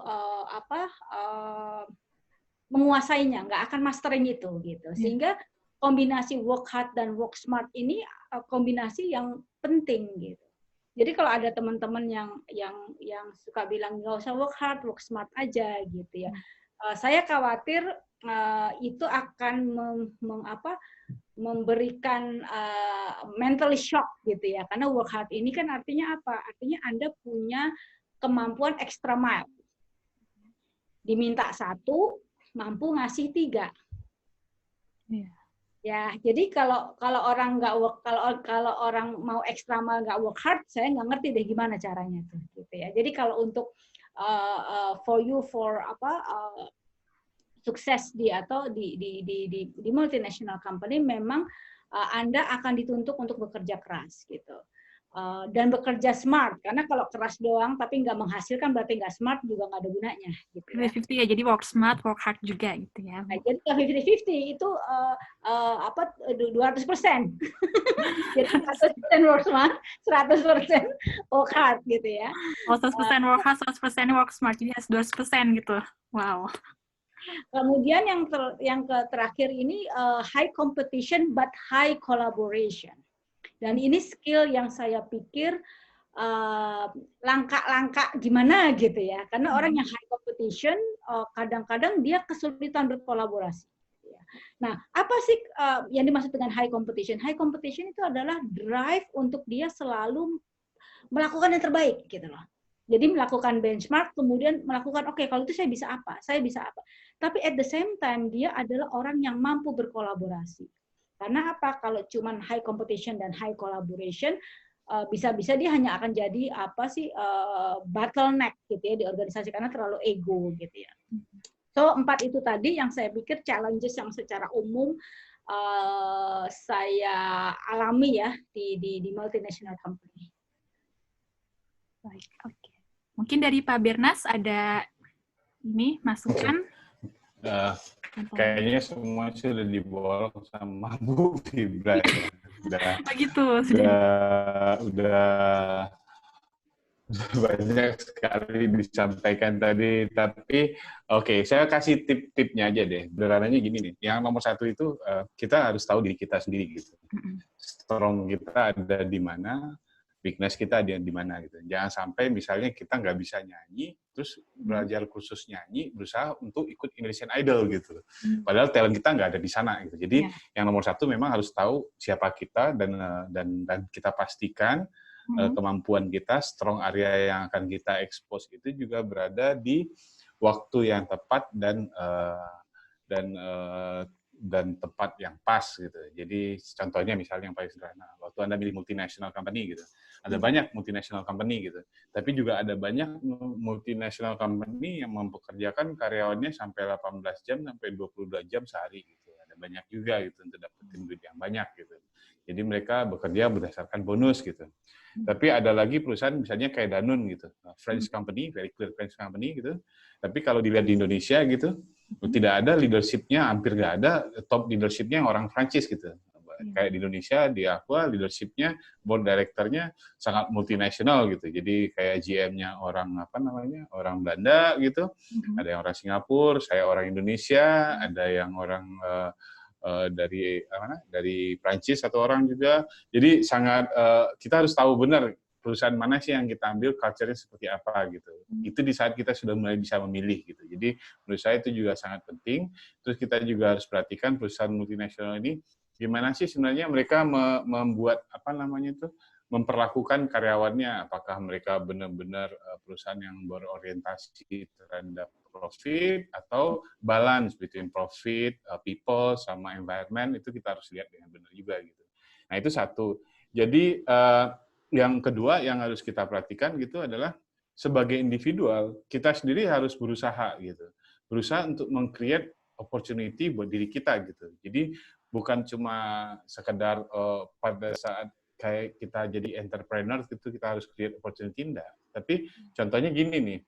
menguasainya, nggak akan mastering itu gitu. Sehingga kombinasi work hard dan work smart ini kombinasi yang penting gitu. Jadi kalau ada teman-teman yang suka bilang nggak usah work hard, work smart aja gitu ya. Saya khawatir itu akan memberikan mental shock gitu ya. Karena work hard ini kan artinya apa? Artinya Anda punya kemampuan extra mile. Diminta 1, mampu ngasih 3. Ya, jadi kalau orang nggak work, kalau orang mau extra mile nggak work hard, saya nggak ngerti deh gimana caranya tuh, gitu ya. Jadi kalau untuk sukses di multinational company, memang Anda akan dituntut untuk bekerja keras gitu. Dan bekerja smart, karena kalau keras doang tapi nggak menghasilkan berarti nggak smart, juga nggak ada gunanya gitu ya. 50-50 ya, jadi work smart, work hard juga gitu ya. Nah, jadi 50-50 itu 200%. Jadi 100% work smart, 100% work hard gitu ya. 100% work hard, 100% work smart, jadi 200% gitu. Wow. Kemudian yang terakhir ini high competition but high collaboration. Dan ini skill yang saya pikir langkah-langkah gimana gitu ya. Karena orang yang high competition kadang-kadang dia kesulitan berkolaborasi. Ya. Nah, apa sih yang dimaksud dengan high competition? High competition itu adalah drive untuk dia selalu melakukan yang terbaik gitu loh. Jadi melakukan benchmark, kemudian melakukan, oke, kalau itu saya bisa apa, saya bisa apa. Tapi at the same time, dia adalah orang yang mampu berkolaborasi. Karena apa? Kalau cuman high competition dan high collaboration, bisa-bisa dia hanya akan jadi apa sih bottleneck gitu ya di organisasi karena terlalu ego gitu ya. So 4 itu tadi yang saya pikir challenges yang secara umum saya alami ya di multinational company. Baik, oke. Mungkin dari Pak Bernas ada ini masukan? Kayaknya semua sudah diborong sama Bu Fibra ya. Begitu. Udah banyak sekali disampaikan tadi, tapi oke, saya kasih tip-tipnya aja deh. Sederhananya gini nih, yang nomor satu itu kita harus tahu diri kita sendiri gitu. Strong kita ada di mana, weakness kita ada di mana gitu. Jangan sampai misalnya kita nggak bisa nyanyi, terus belajar kursus nyanyi, berusaha untuk ikut Indonesian Idol gitu. Padahal talent kita nggak ada di sana gitu. Jadi yang nomor satu memang harus tahu siapa kita dan kita pastikan kemampuan kita, strong area yang akan kita expose itu juga berada di waktu yang tepat dan tempat yang pas gitu. Jadi contohnya misalnya yang paling sederhana, waktu Anda milih multinational company gitu, ada banyak multinational company gitu, tapi juga ada banyak multinational company yang mempekerjakan karyawannya sampai 18 jam sampai 22 jam sehari gitu. Ada banyak juga gitu untuk dapetin duit yang banyak gitu. Jadi mereka bekerja berdasarkan bonus gitu. Tapi ada lagi perusahaan misalnya kayak Danone gitu, French company, very clear French company gitu. Tapi kalau dilihat di Indonesia gitu, tidak ada leadership-nya, hampir nggak ada top leadership-nya orang Prancis gitu. Kayak di Indonesia, di Aqua, leadership-nya, board director-nya sangat multinasional gitu. Jadi kayak GM-nya orang orang Belanda gitu, ada yang orang Singapura, saya orang Indonesia, ada yang orang dari Prancis satu orang juga. Jadi sangat kita harus tahu benar perusahaan mana sih yang kita ambil, culture-nya seperti apa gitu. Itu di saat kita sudah mulai bisa memilih gitu. Jadi menurut saya itu juga sangat penting. Terus kita juga harus perhatikan perusahaan multinasional ini gimana sih sebenarnya mereka membuat memperlakukan karyawannya, apakah mereka benar-benar perusahaan yang berorientasi terhadap profit atau balance between profit, people, sama environment, itu kita harus lihat dengan benar juga gitu. Nah itu satu. Jadi yang kedua yang harus kita perhatikan gitu adalah sebagai individual kita sendiri harus berusaha gitu, berusaha untuk meng-create opportunity buat diri kita gitu. Jadi bukan cuma sekedar pada saat kayak kita jadi entrepreneur itu kita harus create opportunity, enggak. Tapi contohnya gini nih,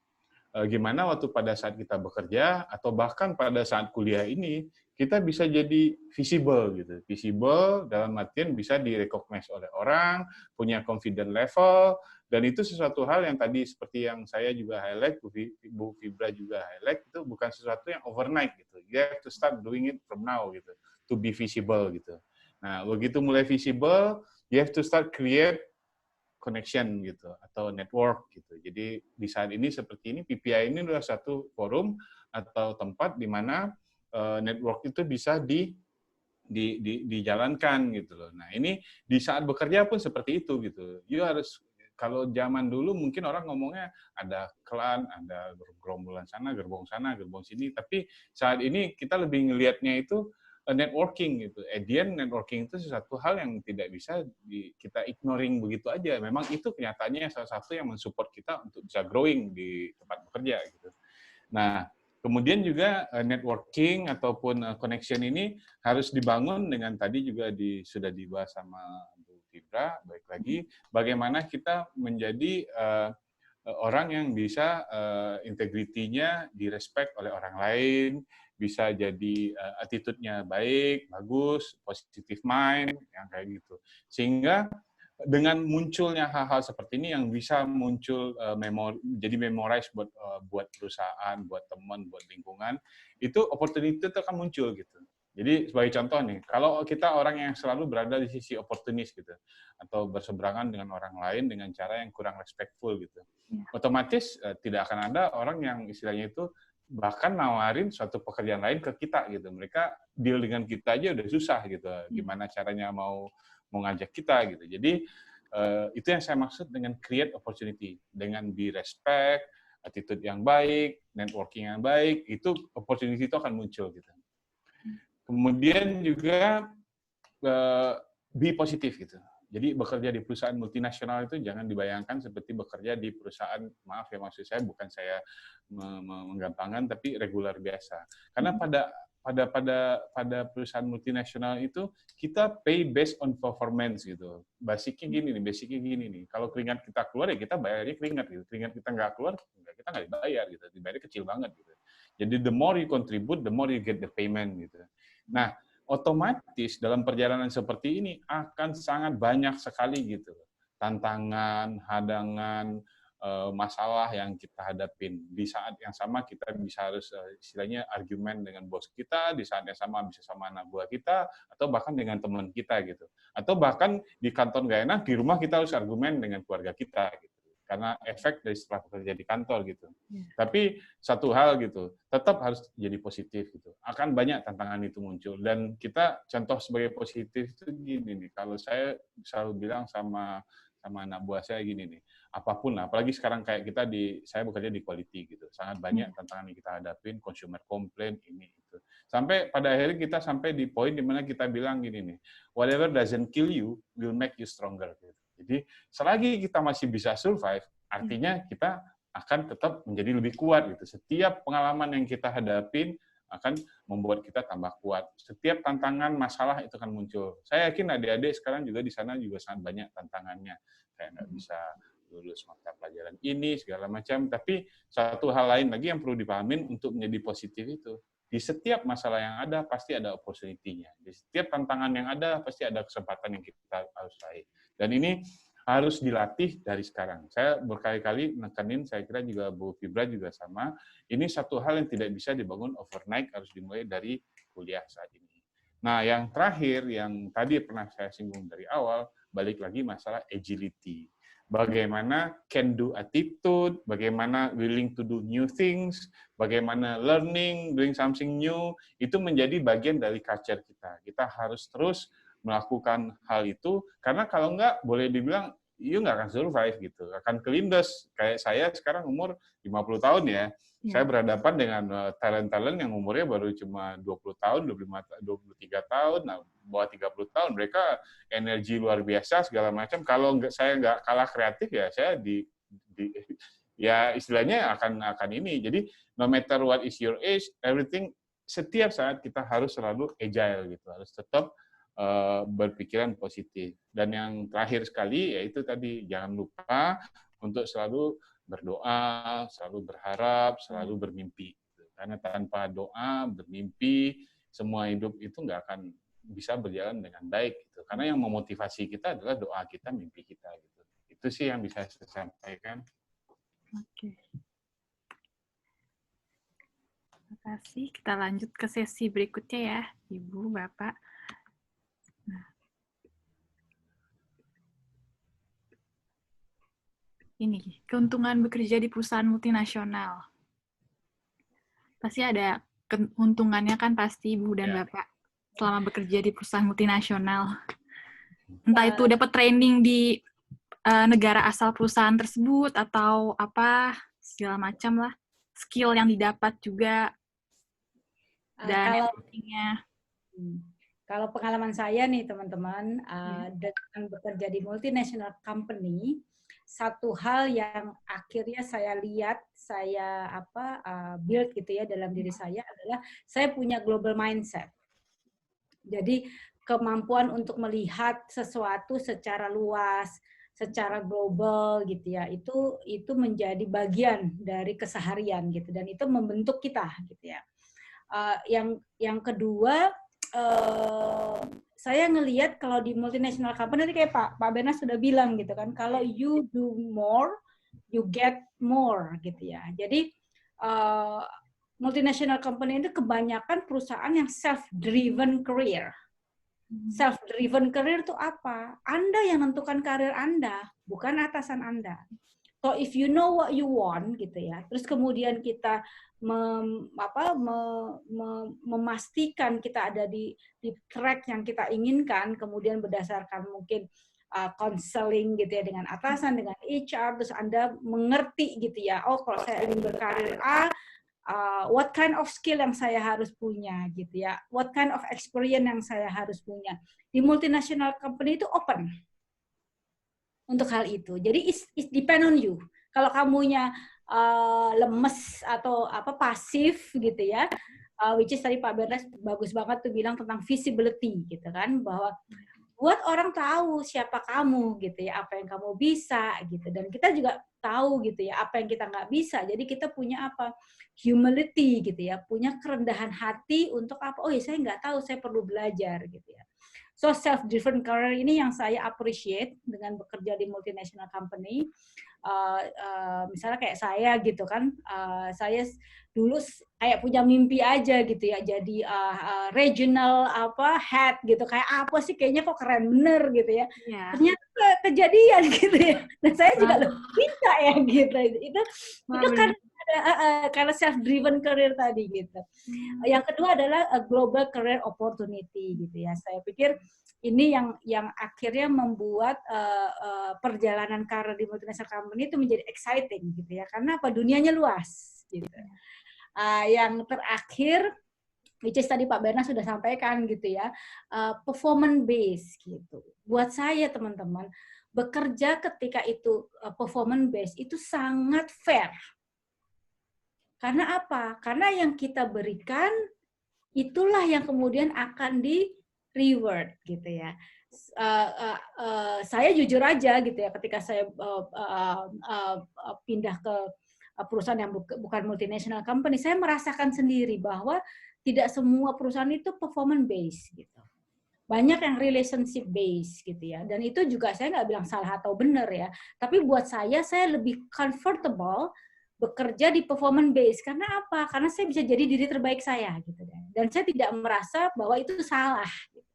gimana waktu pada saat kita bekerja atau bahkan pada saat kuliah ini kita bisa jadi visible gitu. Visible dalam artian bisa direcognize oleh orang, punya confident level, dan itu sesuatu hal yang tadi seperti yang saya juga highlight, Bu Fibra juga highlight, itu bukan sesuatu yang overnight gitu. You have to start doing it from now gitu, to be visible gitu. Nah, begitu mulai visible, you have to start create connection gitu atau network gitu. Jadi di saat ini seperti ini PPI ini adalah satu forum atau tempat di mana network itu bisa dijalankan gitu loh. Nah, ini di saat bekerja pun seperti itu gitu. You harus, kalau zaman dulu mungkin orang ngomongnya ada klan, ada gerombolan sana, gerbong sini, tapi saat ini kita lebih ngelihatnya itu networking gitu. Networking itu sesuatu hal yang tidak bisa kita ignoring begitu aja. Memang itu kenyataannya salah satu yang mensupport kita untuk bisa growing di tempat bekerja gitu. Nah, kemudian juga networking ataupun connection ini harus dibangun dengan tadi juga sudah dibahas sama Bu Fibra, baik lagi bagaimana kita menjadi orang yang bisa integritinya direspect oleh orang lain, bisa jadi attitude-nya baik, bagus, positive mind, yang kayak gitu. Sehingga dengan munculnya hal-hal seperti ini yang bisa muncul jadi memorize buat perusahaan, buat teman, buat lingkungan, itu opportunity itu akan muncul gitu. Jadi sebagai contoh nih, kalau kita orang yang selalu berada di sisi oportunis gitu, atau berseberangan dengan orang lain dengan cara yang kurang respectful gitu, otomatis tidak akan ada orang yang istilahnya itu bahkan nawarin suatu pekerjaan lain ke kita gitu. Mereka deal dengan kita aja udah susah gitu. Gimana caranya mau ngajak kita gitu. Jadi itu yang saya maksud dengan create opportunity, dengan be respect, attitude yang baik, networking yang baik, itu opportunity itu akan muncul gitu. Kemudian juga be positif gitu. Jadi bekerja di perusahaan multinasional itu jangan dibayangkan seperti bekerja di perusahaan, maaf ya maksud saya bukan saya menggampangkan, tapi regular biasa. Karena pada perusahaan multinasional itu kita pay based on performance gitu. Basicnya gini nih. Kalau keringat kita keluar ya kita bayarnya keringat gitu. Keringat kita nggak keluar, kita nggak dibayar gitu. Dibayarnya kecil banget gitu. Jadi the more you contribute, the more you get the payment gitu. Nah, otomatis dalam perjalanan seperti ini akan sangat banyak sekali gitu tantangan, hadangan, masalah yang kita hadapin. Di saat yang sama kita bisa harus istilahnya argumen dengan bos kita, di saat yang sama bisa sama anak buah kita, atau bahkan dengan teman kita gitu. Atau bahkan di kantor nggak enak, di rumah kita harus argumen dengan keluarga kita gitu. Karena efek dari setelah bekerja di kantor gitu. Tapi satu hal gitu, tetap harus jadi positif gitu. Akan banyak tantangan itu muncul. Dan kita contoh sebagai positif itu gini nih, kalau saya selalu bilang sama anak buah saya gini nih, apapun lah, apalagi sekarang kayak saya bekerja di quality gitu, sangat banyak tantangan yang kita hadapin, consumer complaint, ini itu. Sampai pada akhirnya kita sampai di poin dimana kita bilang gini nih, whatever doesn't kill you will make you stronger gitu. Jadi selagi kita masih bisa survive, artinya kita akan tetap menjadi lebih kuat gitu. Setiap pengalaman yang kita hadapin akan membuat kita tambah kuat. Setiap tantangan, masalah itu akan muncul. Saya yakin adik-adik sekarang juga di sana juga sangat banyak tantangannya. Kayak nggak bisa lulus mata pelajaran ini, segala macam. Tapi satu hal lain lagi yang perlu dipahamin untuk menjadi positif itu, di setiap masalah yang ada, pasti ada opportunity-nya. Di setiap tantangan yang ada, pasti ada kesempatan yang kita harus raih. Dan ini harus dilatih dari sekarang. Saya berkali-kali nekenin, saya kira juga Bu Fibra juga sama, ini satu hal yang tidak bisa dibangun overnight, harus dimulai dari kuliah saat ini. Nah, yang terakhir, yang tadi pernah saya singgung dari awal, balik lagi masalah agility. Bagaimana can-do attitude, bagaimana willing to do new things, bagaimana learning, doing something new, itu menjadi bagian dari culture kita. Kita harus terus melakukan hal itu, karena kalau enggak, boleh dibilang, you nggak akan survive gitu, akan kelindes. Kayak saya sekarang umur 50 tahun ya, saya berhadapan dengan talent-talent yang umurnya baru cuma 20 tahun, 23 tahun, nah bawah 30 tahun, mereka energi luar biasa, segala macam. Kalau saya nggak kalah kreatif ya, saya ya istilahnya akan ini. Jadi no matter what is your age, everything, setiap saat kita harus selalu agile gitu, harus tetap berpikiran positif. Dan yang terakhir sekali yaitu tadi, jangan lupa untuk selalu berdoa, selalu berharap, selalu bermimpi. Karena tanpa doa, bermimpi, semua hidup itu nggak akan bisa berjalan dengan baik. Gitu. Karena yang memotivasi kita adalah doa kita, mimpi kita. Gitu. Itu sih yang bisa saya sampaikan. Oke. Terima kasih. Kita lanjut ke sesi berikutnya ya, Ibu, Bapak. Nah. Ini, keuntungan bekerja di perusahaan multinasional. Pasti ada keuntungannya kan pasti, Ibu dan Bapak, selama bekerja di perusahaan multinasional. Entah itu dapat training di negara asal perusahaan tersebut, atau apa, segala macam lah. Skill yang didapat juga. Dan kalau pengalaman saya nih teman-teman, dengan bekerja di multinational company, satu hal yang akhirnya saya lihat, saya build gitu ya dalam diri saya adalah saya punya global mindset. Jadi kemampuan untuk melihat sesuatu secara luas, secara global gitu ya, itu menjadi bagian dari keseharian gitu, dan itu membentuk kita gitu ya. Yang kedua, saya ngelihat kalau di multinational company tadi kayak Pak Benas sudah bilang gitu kan, kalau you do more, you get more gitu ya. Jadi multinational company itu kebanyakan perusahaan yang self-driven career. Self-driven career itu apa? Anda yang menentukan karir Anda, bukan atasan Anda. So if you know what you want gitu ya, terus kemudian kita memastikan kita ada di track yang kita inginkan, kemudian berdasarkan mungkin counseling gitu ya dengan atasan, dengan HR, terus Anda mengerti gitu ya, oh kalau saya ingin berkarir A, what kind of skill yang saya harus punya gitu ya, what kind of experience yang saya harus punya. Di multinational company itu open untuk hal itu. Jadi it depend on you. Kalau kamunya lemes atau pasif gitu ya, which is tadi Pak Bernas bagus banget tuh bilang tentang visibility gitu kan, bahwa buat orang tahu siapa kamu gitu ya, apa yang kamu bisa gitu, dan kita juga tahu gitu ya apa yang kita nggak bisa. Jadi kita punya humility gitu ya, punya kerendahan hati untuk oh ya saya nggak tahu, saya perlu belajar gitu ya. So self-driven career ini yang saya appreciate dengan bekerja di multinational company. Misalnya kayak saya gitu kan, saya dulu kayak punya mimpi aja gitu ya, jadi regional head gitu, kayak apa sih kayaknya kok keren bener gitu ya. Yeah. Ternyata kejadian gitu ya, dan saya juga lebih bisa ya gitu. Itu kan karena self-driven career tadi gitu. Yang kedua adalah global career opportunity gitu ya. Saya pikir ini yang akhirnya membuat perjalanan karir di multinational company itu menjadi exciting gitu ya. Karena dunianya luas gitu. Yang terakhir, which is tadi Pak Bernas sudah sampaikan gitu ya, performance based gitu. Buat saya teman-teman, bekerja ketika itu performance based itu sangat fair. Karena apa? Karena yang kita berikan itulah yang kemudian akan di reward gitu ya. Saya jujur aja gitu ya, ketika saya pindah ke perusahaan yang bukan multinational company, saya merasakan sendiri bahwa tidak semua perusahaan itu performance based gitu. Banyak yang relationship based gitu ya. Dan itu juga saya nggak bilang salah atau benar ya. Tapi buat saya lebih comfortable bekerja di performance base. Karena apa? Karena saya bisa jadi diri terbaik saya gitu. Dan saya tidak merasa bahwa itu salah. Gitu.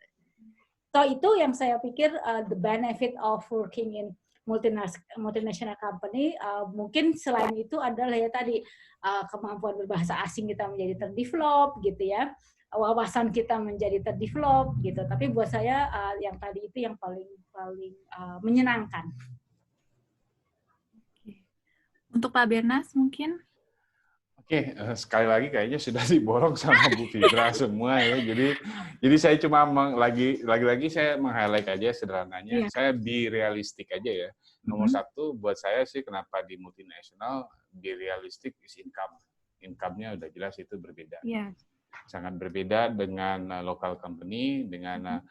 So itu yang saya pikir the benefit of working in multinational company. Mungkin selain itu adalah ya tadi kemampuan berbahasa asing kita menjadi terdevelop gitu ya. Wawasan kita menjadi terdevelop gitu. Tapi buat saya yang tadi itu yang paling menyenangkan. Untuk Pak Bernas mungkin? Oke, sekali lagi kayaknya sudah diborong sama Bu Fibra semua ya. Jadi saya cuma lagi-lagi saya meng-highlight aja sederhananya. Yeah. Saya be realistik aja ya. Nomor satu buat saya sih kenapa di multinasional be realistik is income. Income-nya udah jelas itu berbeda. Yeah. Sangat berbeda dengan local company, karena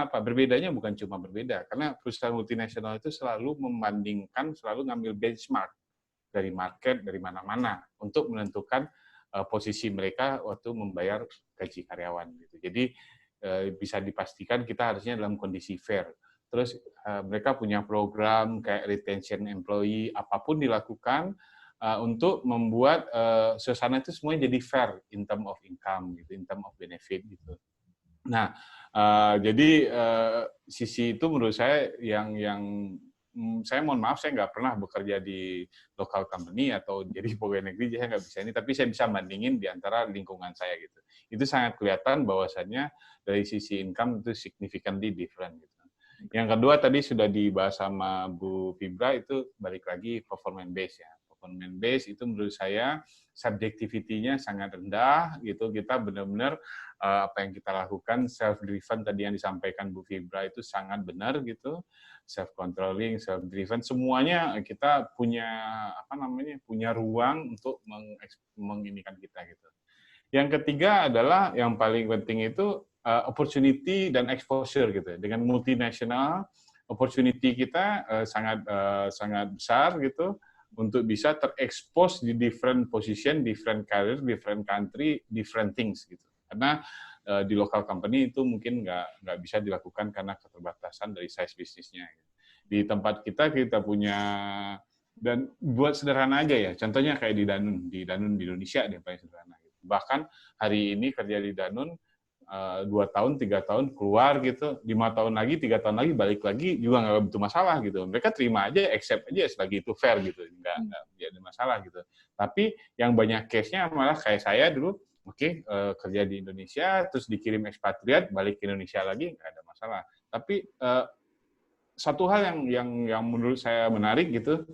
apa? Berbedanya bukan cuma berbeda, karena perusahaan multinasional itu selalu membandingkan, selalu ngambil benchmark dari market, dari mana-mana, untuk menentukan posisi mereka waktu membayar gaji karyawan. Gitu. Jadi bisa dipastikan kita harusnya dalam kondisi fair. Terus mereka punya program kayak retention employee, apapun dilakukan untuk membuat suasana itu semuanya jadi fair in term of income, gitu, in term of benefit. Gitu. Nah, jadi sisi itu menurut saya yang saya mohon maaf, saya nggak pernah bekerja di local company atau jadi pegawai negeri, saya nggak bisa ini, tapi saya bisa bandingin di antara lingkungan saya gitu. Itu sangat kelihatan bahwasannya dari sisi income itu significantly different gitu. Yang kedua tadi sudah dibahas sama Bu Fibra, itu balik lagi performance base ya. Performance base itu menurut saya subjectivity-nya sangat rendah gitu. Kita benar-benar apa yang kita lakukan self-driven tadi yang disampaikan Bu Fibra itu sangat benar gitu. Self-controlling, self-driven, semuanya kita punya punya ruang untuk menginikan kita gitu. Yang ketiga adalah yang paling penting itu opportunity dan exposure gitu. Dengan multinasional, opportunity kita sangat besar gitu untuk bisa terekspos di different position, different career, different country, different things gitu. Karena di local company itu mungkin nggak bisa dilakukan karena keterbatasan dari size bisnisnya. Di tempat kita punya, dan buat sederhana aja ya, contohnya kayak di Danone di Indonesia dia paling sederhana. Gitu. Bahkan hari ini kerja di Danone, 2 tahun, 3 tahun keluar gitu, 5 tahun lagi, 3 tahun lagi balik lagi juga nggak begitu masalah gitu. Mereka terima aja, accept aja selagi itu fair gitu, nggak ada masalah gitu. Tapi yang banyak case-nya malah kayak saya dulu, kerja di Indonesia, terus dikirim ekspatriat, balik ke Indonesia lagi nggak ada masalah. Tapi satu hal yang menurut saya menarik gitu,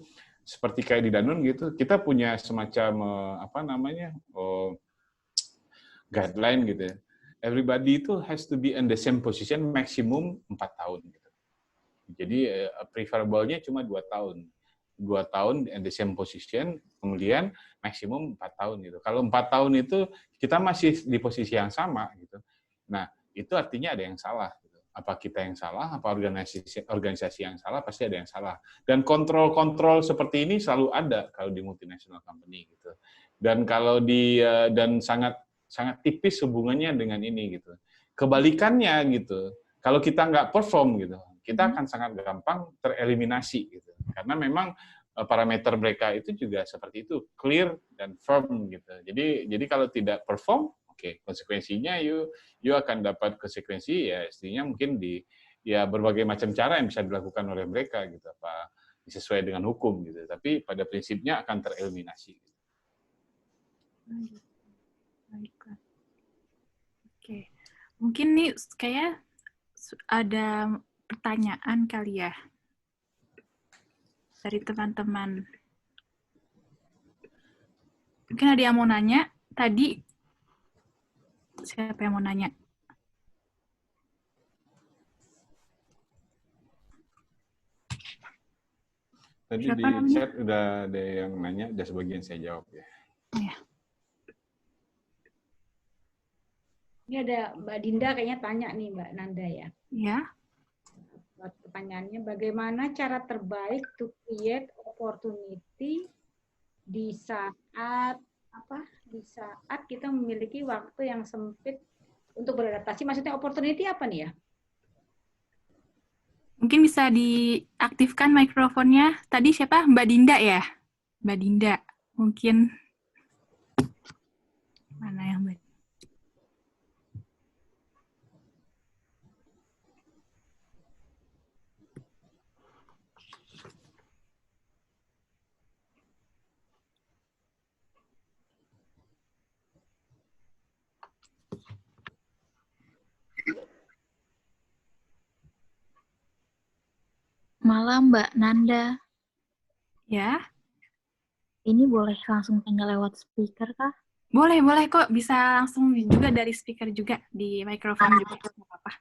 seperti kayak di Danone gitu, kita punya semacam guideline gitu ya. Everybody itu has to be in the same position maksimum 4 tahun gitu. Jadi preferable-nya cuma 2 tahun. 2 tahun in the same position, kemudian maksimum 4 tahun gitu. Kalau 4 tahun itu kita masih di posisi yang sama gitu. Nah, itu artinya ada yang salah gitu. Apa kita yang salah, apa organisasi yang salah, pasti ada yang salah. Dan kontrol-kontrol seperti ini selalu ada kalau di multinational company gitu. Dan kalau dan sangat tipis hubungannya dengan ini gitu. Kebalikannya gitu, kalau kita nggak perform gitu, kita akan sangat gampang tereliminasi gitu. Karena memang parameter mereka itu juga seperti itu, clear dan firm gitu. Jadi kalau tidak perform, konsekuensinya you akan dapat konsekuensi ya istrinya mungkin berbagai macam cara yang bisa dilakukan oleh mereka gitu, apa sesuai dengan hukum gitu. Tapi pada prinsipnya akan tereliminasi. Gitu. Baiklah. Oke. Mungkin nih kayak ada pertanyaan kali ya dari teman-teman. Mungkin ada yang mau nanya. Tadi siapa yang mau nanya? Tadi Siapa di namanya? chat udah ada yang nanya, udah sebagian saya jawab ya. Ya. Ini ada Mbak Dinda kayaknya tanya nih Mbak Nanda ya. Ya. Pertanyaannya, bagaimana cara terbaik to create opportunity di saat kita memiliki waktu yang sempit untuk beradaptasi? Maksudnya opportunity apa nih ya? Mungkin bisa diaktifkan mikrofonnya. Tadi siapa? Mbak Dinda ya? Mbak Dinda. Mungkin mana yang Mbak? Malam Mbak Nanda. Ya. Ini boleh langsung tanya lewat speaker kah? Boleh kok. Bisa langsung juga dari speaker juga. Di mikrofon juga. Nggak apa-apa.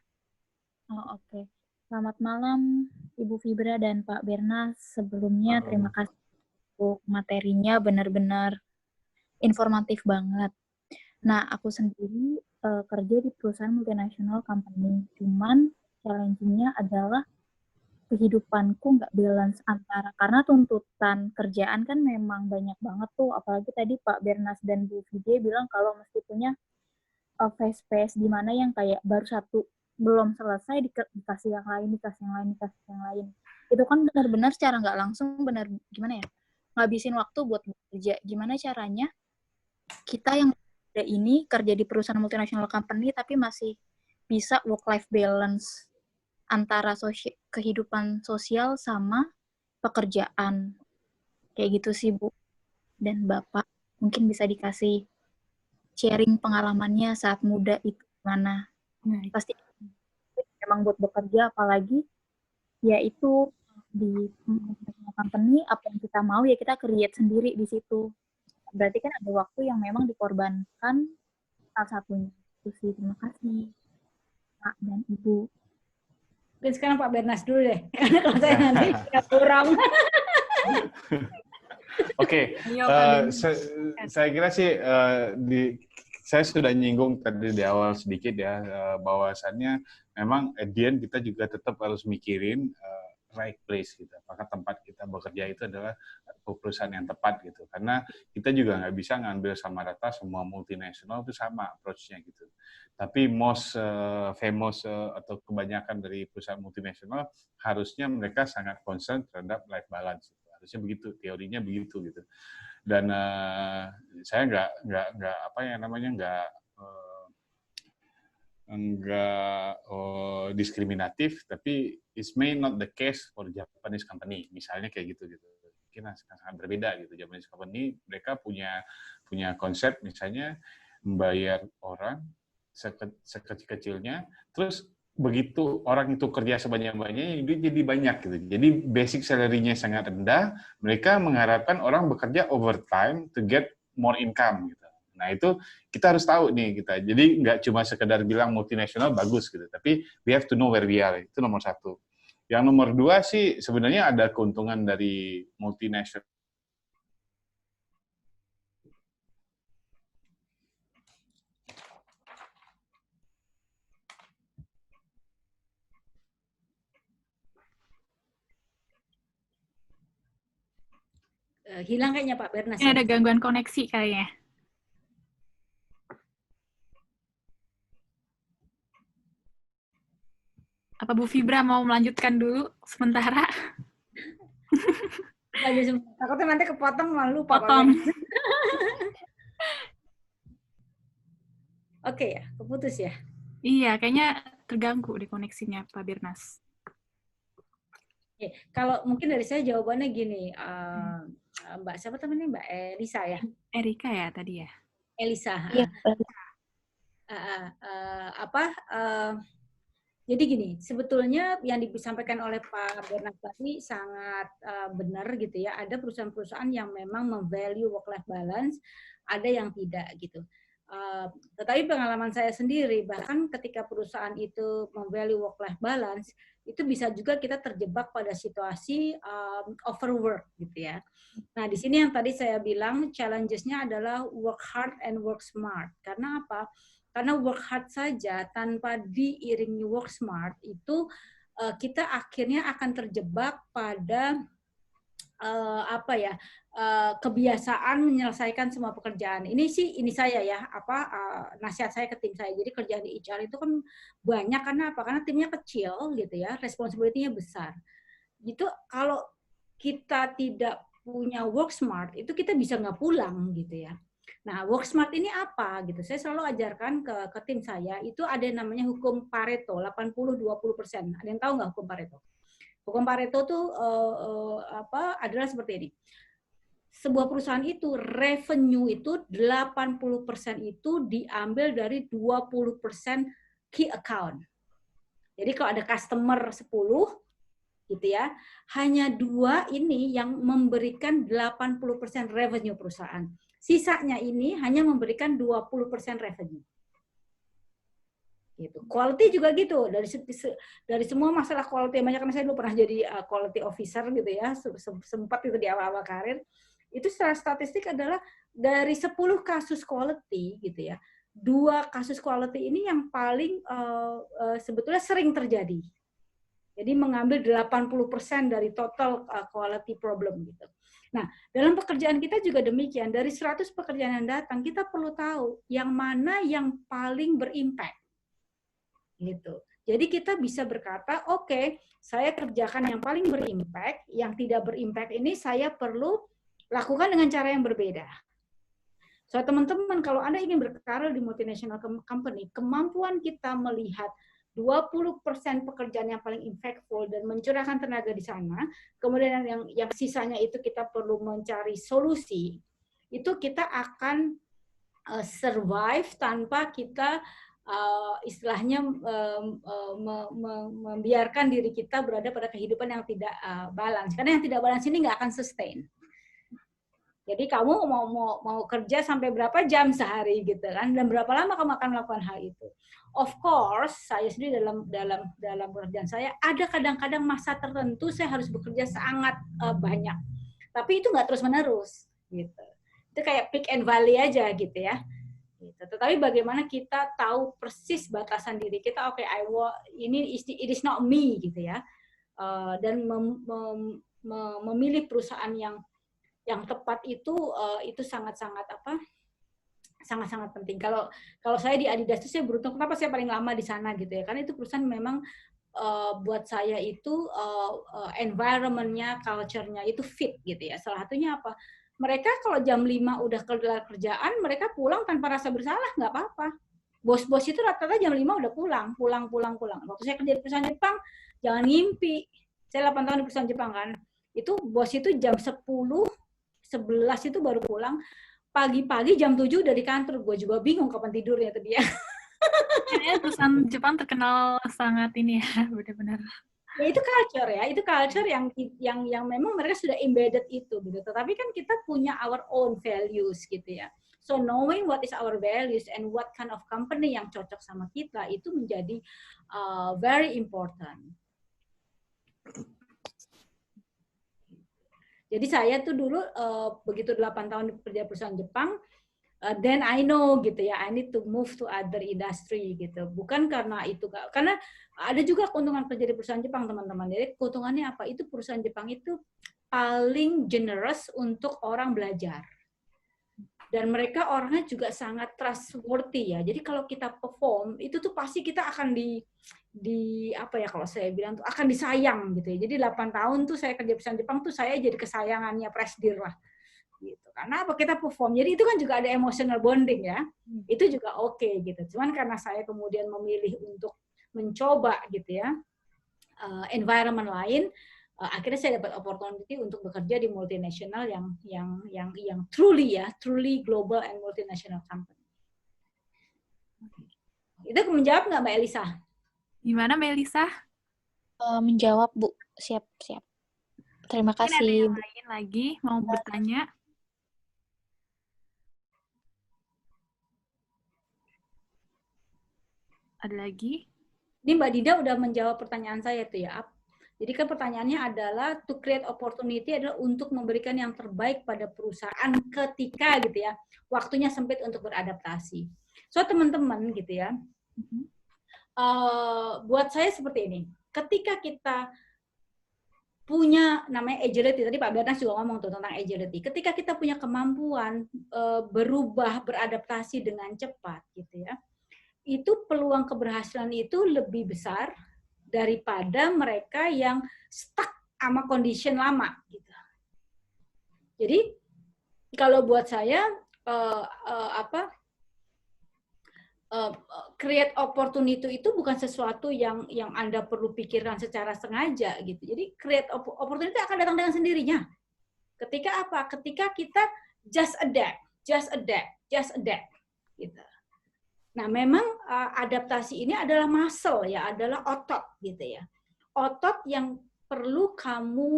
Oh, oke. Selamat malam Ibu Fibra dan Pak Bernas. Sebelumnya terima kasih untuk materinya, benar-benar informatif banget. Nah, aku sendiri kerja di perusahaan multinational company. Cuman challenge-nya adalah kehidupanku nggak balance antara, karena tuntutan kerjaan kan memang banyak banget tuh, apalagi tadi Pak Bernas dan Bu Fidya bilang kalau mesti punya phase-phase di mana yang kayak baru satu belum selesai dikasih yang lain, dikasih yang lain. Itu kan benar-benar secara nggak langsung gimana ya, ngabisin waktu buat bekerja. Gimana caranya kita yang ada ini kerja di perusahaan multinational company tapi masih bisa work-life balance antara kehidupan sosial sama pekerjaan. Kayak gitu sih, Bu. Dan Bapak mungkin bisa dikasih sharing pengalamannya saat muda itu gimana. Pasti memang buat bekerja, apalagi ya itu di company, apa yang kita mau ya kita create sendiri di situ. Berarti kan ada waktu yang memang dikorbankan salah satunya. Itu sih. Terima kasih Pak dan Ibu. Mungkin sekarang Pak Bernas dulu deh, karena kalau saya nanti kurang. Oke, saya kira sih saya sudah nyinggung tadi di awal sedikit ya, bahwasannya memang at the end kita juga tetap harus mikirin right place gitu. Apakah tempat kita bekerja itu adalah perusahaan yang tepat gitu. Karena kita juga nggak bisa ngambil sama rata semua multinasional itu sama approach-nya gitu. Tapi most famous atau kebanyakan dari perusahaan multinasional harusnya mereka sangat concern terhadap life balance. Gitu. Harusnya begitu, teorinya begitu gitu. Dan saya nggak diskriminatif, tapi it may not the case for Japanese company, misalnya kayak gitu. Mungkin sangat berbeda gitu. Japanese company mereka punya konsep misalnya membayar orang sekecil-kecilnya, terus begitu orang itu kerja sebanyak-banyaknya, dia jadi banyak gitu. Jadi basic salary-nya sangat rendah, mereka mengharapkan orang bekerja overtime to get more income gitu. Nah itu kita harus tahu nih kita. Jadi nggak cuma sekedar bilang multinasional bagus gitu, tapi we have to know where we are. Itu nomor satu. Yang nomor dua sih sebenarnya ada keuntungan dari multinasional. Hilang kayaknya Pak Bernas. Ini ada gangguan koneksi kayaknya. Apa Bu Fibra mau melanjutkan dulu sementara? Takutnya nanti kepotong malu Pak Potong. Oke ya, keputus ya. Iya, kayaknya terganggu di koneksinya Pak Bernas. Oke, kalau mungkin dari saya jawabannya gini, Mbak siapa temannya Mbak Elisa ya? Erika ya tadi ya? Elisa. Iya. Jadi gini, sebetulnya yang disampaikan oleh Pak Bernas tadi sangat benar gitu ya. Ada perusahaan-perusahaan yang memang memvalue work-life balance, ada yang tidak gitu. Tetapi pengalaman saya sendiri, bahkan ketika perusahaan itu memvalue work-life balance, itu bisa juga kita terjebak pada situasi overwork gitu ya. Nah di sini yang tadi saya bilang challenges-nya adalah work hard and work smart. Karena apa? Karena work hard saja tanpa diiringi work smart itu kita akhirnya akan terjebak pada kebiasaan menyelesaikan semua pekerjaan. Ini saya ya, nasihat saya ke tim saya. Jadi kerjaan di HR itu kan banyak karena apa? Karena timnya kecil gitu ya, responsibility-nya besar. Gitu kalau kita tidak punya work smart, itu kita bisa nggak pulang gitu ya. Nah, work smart ini apa gitu? Saya selalu ajarkan ke tim saya, itu ada yang namanya hukum Pareto, 80-20%. Ada yang tahu nggak hukum Pareto? Hukum Pareto itu adalah seperti ini. Sebuah perusahaan itu revenue itu 80% itu diambil dari 20% key account. Jadi kalau ada customer 10 gitu ya, hanya 2 ini yang memberikan 80% revenue perusahaan. Sisanya ini hanya memberikan 20% revenue. Gitu. Quality juga gitu, dari semua masalah quality, banyak karena saya dulu pernah jadi quality officer gitu ya, sempat itu di awal-awal karir. Itu secara statistik adalah dari 10 kasus quality gitu ya, 2 kasus quality ini yang paling sebetulnya sering terjadi. Jadi mengambil 80% dari total quality problem gitu. Nah, dalam pekerjaan kita juga demikian, dari 100 pekerjaan yang datang, kita perlu tahu yang mana yang paling berimpact. Gitu. Jadi kita bisa berkata, oke, saya kerjakan yang paling berimpact, yang tidak berimpact ini saya perlu lakukan dengan cara yang berbeda. So, teman-teman, kalau Anda ingin berkarir di multinational company, kemampuan kita melihat 20% pekerjaan yang paling impactful dan mencurahkan tenaga di sana, kemudian yang sisanya itu kita perlu mencari solusi, itu kita akan survive tanpa kita istilahnya membiarkan diri kita berada pada kehidupan yang tidak balance. Karena yang tidak balance ini nggak akan sustain. Jadi kamu mau kerja sampai berapa jam sehari gitu kan, dan berapa lama kamu akan melakukan hal itu. Of course, saya sendiri dalam pekerjaan saya ada kadang-kadang masa tertentu saya harus bekerja sangat banyak. Tapi itu nggak terus-menerus gitu. Itu kayak peak and valley aja gitu ya. Gitu. Tetapi bagaimana kita tahu persis batasan diri kita, oke, ini it is not me gitu ya, dan memilih perusahaan yang tepat itu sangat-sangat sangat-sangat penting. Kalau saya di Adidas itu saya beruntung, kenapa saya paling lama di sana gitu ya, karena itu perusahaan memang buat saya itu environment-nya, culture-nya itu fit gitu ya. Salah satunya apa? Mereka kalau jam 5 udah kelar kerjaan, mereka pulang tanpa rasa bersalah, nggak apa-apa. bos-bos itu rata-rata jam 5 udah pulang. Waktu saya kerja di perusahaan Jepang, jangan ngimpi. Saya 8 tahun di perusahaan Jepang kan. Itu bos itu jam 10, 11 itu baru pulang. Pagi-pagi jam 7 udah di kantor. Gue juga bingung kapan tidurnya tadi ya. Kayaknya perusahaan Jepang terkenal sangat ini ya, benar-benar. Ya itu culture ya, itu culture yang memang mereka sudah embedded itu gitu. Tetapi kan kita punya our own values gitu ya. So knowing what is our values and what kind of company yang cocok sama kita itu menjadi very important. Jadi saya tuh dulu begitu 8 tahun kerja perusahaan Jepang, then I know gitu ya, I need to move to other industry gitu. Bukan karena itu, karena ada juga keuntungan kerja di perusahaan Jepang teman-teman. Jadi keuntungannya apa? Itu perusahaan Jepang itu paling generous untuk orang belajar. Dan mereka orangnya juga sangat trustworthy ya. Jadi kalau kita perform itu tuh pasti kita akan di apa ya kalau saya bilang tuh akan disayang gitu ya. Jadi 8 tahun tuh saya kerja perusahaan Jepang tuh saya jadi kesayangannya Presdir lah. Gitu. Karena apa kita perform. Jadi itu kan juga ada emotional bonding ya. Itu juga oke gitu. Cuman karena saya kemudian memilih untuk mencoba gitu ya environment lain, akhirnya saya dapat opportunity untuk bekerja di multinational yang truly global and multinational company. Itu menjawab nggak Mbak Elisa? Gimana Mbak Elisa? Menjawab, Bu. Siap. Terima Mungkin ada kasih, yang Bu. lain lagi mau bertanya? Ada lagi? Ini Mbak Dida udah menjawab pertanyaan saya tuh ya. Jadi kan pertanyaannya adalah to create opportunity adalah untuk memberikan yang terbaik pada perusahaan ketika gitu ya waktunya sempit untuk beradaptasi. So teman-teman gitu ya, buat saya seperti ini. Ketika kita punya namanya agility, tadi Pak Bernas juga ngomong tuh tentang agility. Ketika kita punya kemampuan berubah, beradaptasi dengan cepat gitu ya, itu peluang keberhasilan itu lebih besar daripada mereka yang stuck sama condition lama gitu. Jadi kalau buat saya create opportunity itu bukan sesuatu yang Anda perlu pikirkan secara sengaja gitu. Jadi create opportunity akan datang dengan sendirinya. Ketika apa? Ketika kita just adapt gitu. Nah, memang adaptasi ini adalah muscle ya, adalah otot gitu ya. Otot yang perlu kamu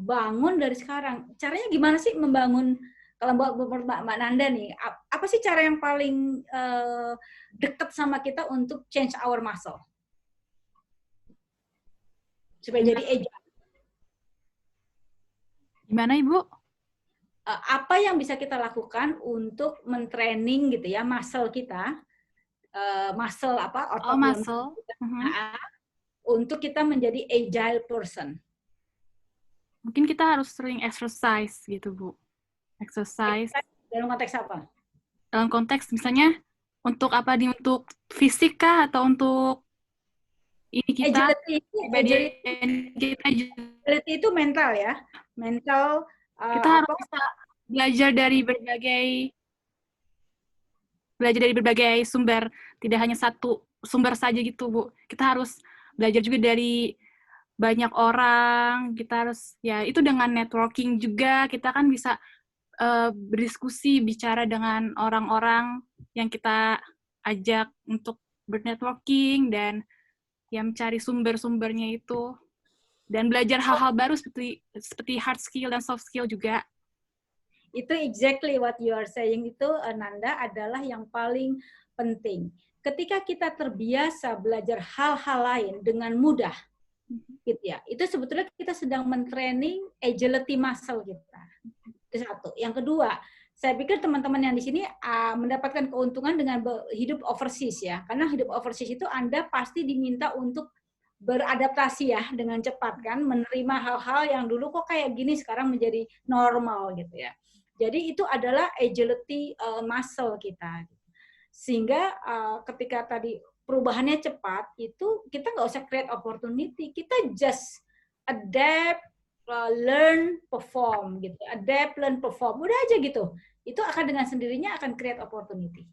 bangun dari sekarang. Caranya gimana sih membangun? Kalau Mbak Nanda nih, apa sih cara yang paling dekat sama kita untuk change our muscle? Supaya jadi agile. Gimana Ibu? Apa yang bisa kita lakukan untuk mentraining gitu ya muscle kita? Muscle apa? Otot muscle. Untuk kita menjadi agile person. Mungkin kita harus sering exercise gitu, Bu. Exercise. Dalam konteks apa? Dalam konteks misalnya untuk apa nih? Untuk fisik kah atau untuk ini kita? Agility itu mental ya. Mental. Kita harus bisa belajar dari berbagai sumber, tidak hanya satu sumber saja gitu, Bu. Kita harus belajar juga dari banyak orang, kita harus, ya itu dengan networking juga, kita kan bisa berdiskusi, bicara dengan orang-orang yang kita ajak untuk bernetworking, dan ya mencari sumber-sumbernya itu, dan belajar hal-hal baru seperti hard skill dan soft skill juga. Itu exactly what you are saying itu, Nanda, adalah yang paling penting. Ketika kita terbiasa belajar hal-hal lain dengan mudah, gitu ya, itu sebetulnya kita sedang mentraining agility muscle kita. Itu satu. Yang kedua, saya pikir teman-teman yang di sini mendapatkan keuntungan dengan hidup overseas ya, karena hidup overseas itu Anda pasti diminta untuk beradaptasi ya dengan cepat kan, menerima hal-hal yang dulu kok kayak gini sekarang menjadi normal gitu ya. Jadi itu adalah agility muscle kita. Sehingga ketika tadi perubahannya cepat, itu kita nggak usah create opportunity, kita just adapt, learn, perform gitu. Adapt, learn, perform, udah aja gitu. Itu akan dengan sendirinya akan create opportunity.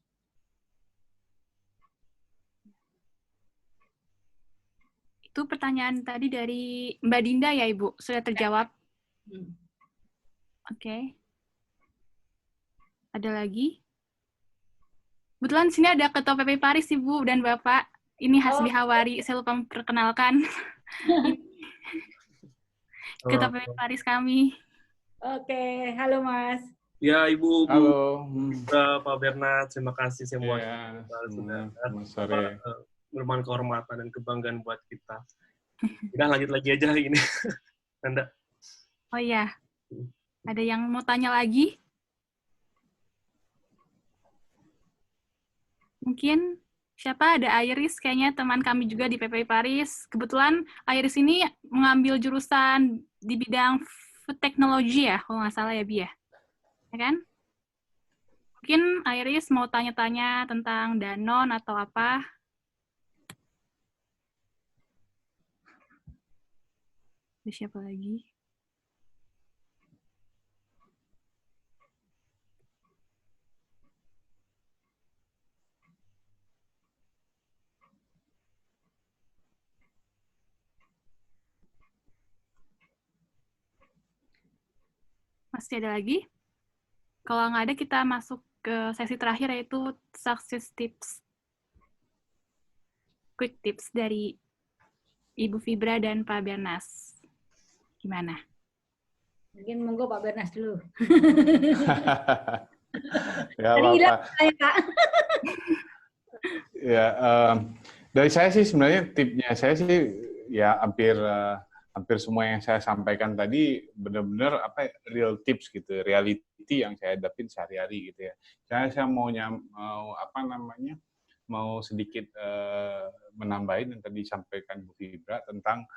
Itu pertanyaan tadi dari Mbak Dinda ya, Ibu? Sudah terjawab? Oke. Ada lagi? Kebetulan sini ada Ketua PP Paris, Ibu dan Bapak. Ini Hasbi Hawari, saya lupa memperkenalkan. Ketua PP Paris kami. Oke, halo Mas. Ya, Ibu, Halo. Pak Bernard, terima kasih semua Ya, sudah sore. bermanfaat kehormatan dan kebanggaan buat kita. Kita lanjut lagi aja ini. Nanda. Oh iya, ada yang mau tanya lagi? Mungkin siapa? Ada Iris, kayaknya teman kami juga di PPI Paris. Kebetulan Iris ini mengambil jurusan di bidang food technology ya, kalau nggak salah ya, Bi ya? Ya kan? Mungkin Iris mau tanya-tanya tentang Danone atau apa? Ada siapa lagi? Masih ada lagi? Kalau nggak ada, kita masuk ke sesi terakhir, yaitu success tips. Quick tips dari Ibu Fibra dan Pak Bernas. Gimana? Mungkin monggo Pak Bernas dulu. Ya, Tadi hilang saya, Kak. Ya, dari saya sih sebenarnya tipnya saya sih ya hampir semua yang saya sampaikan tadi benar-benar real tips gitu, reality yang saya hadapin sehari-hari gitu ya. Saya mau mau sedikit menambahin yang tadi disampaikan Bu Fibra tentang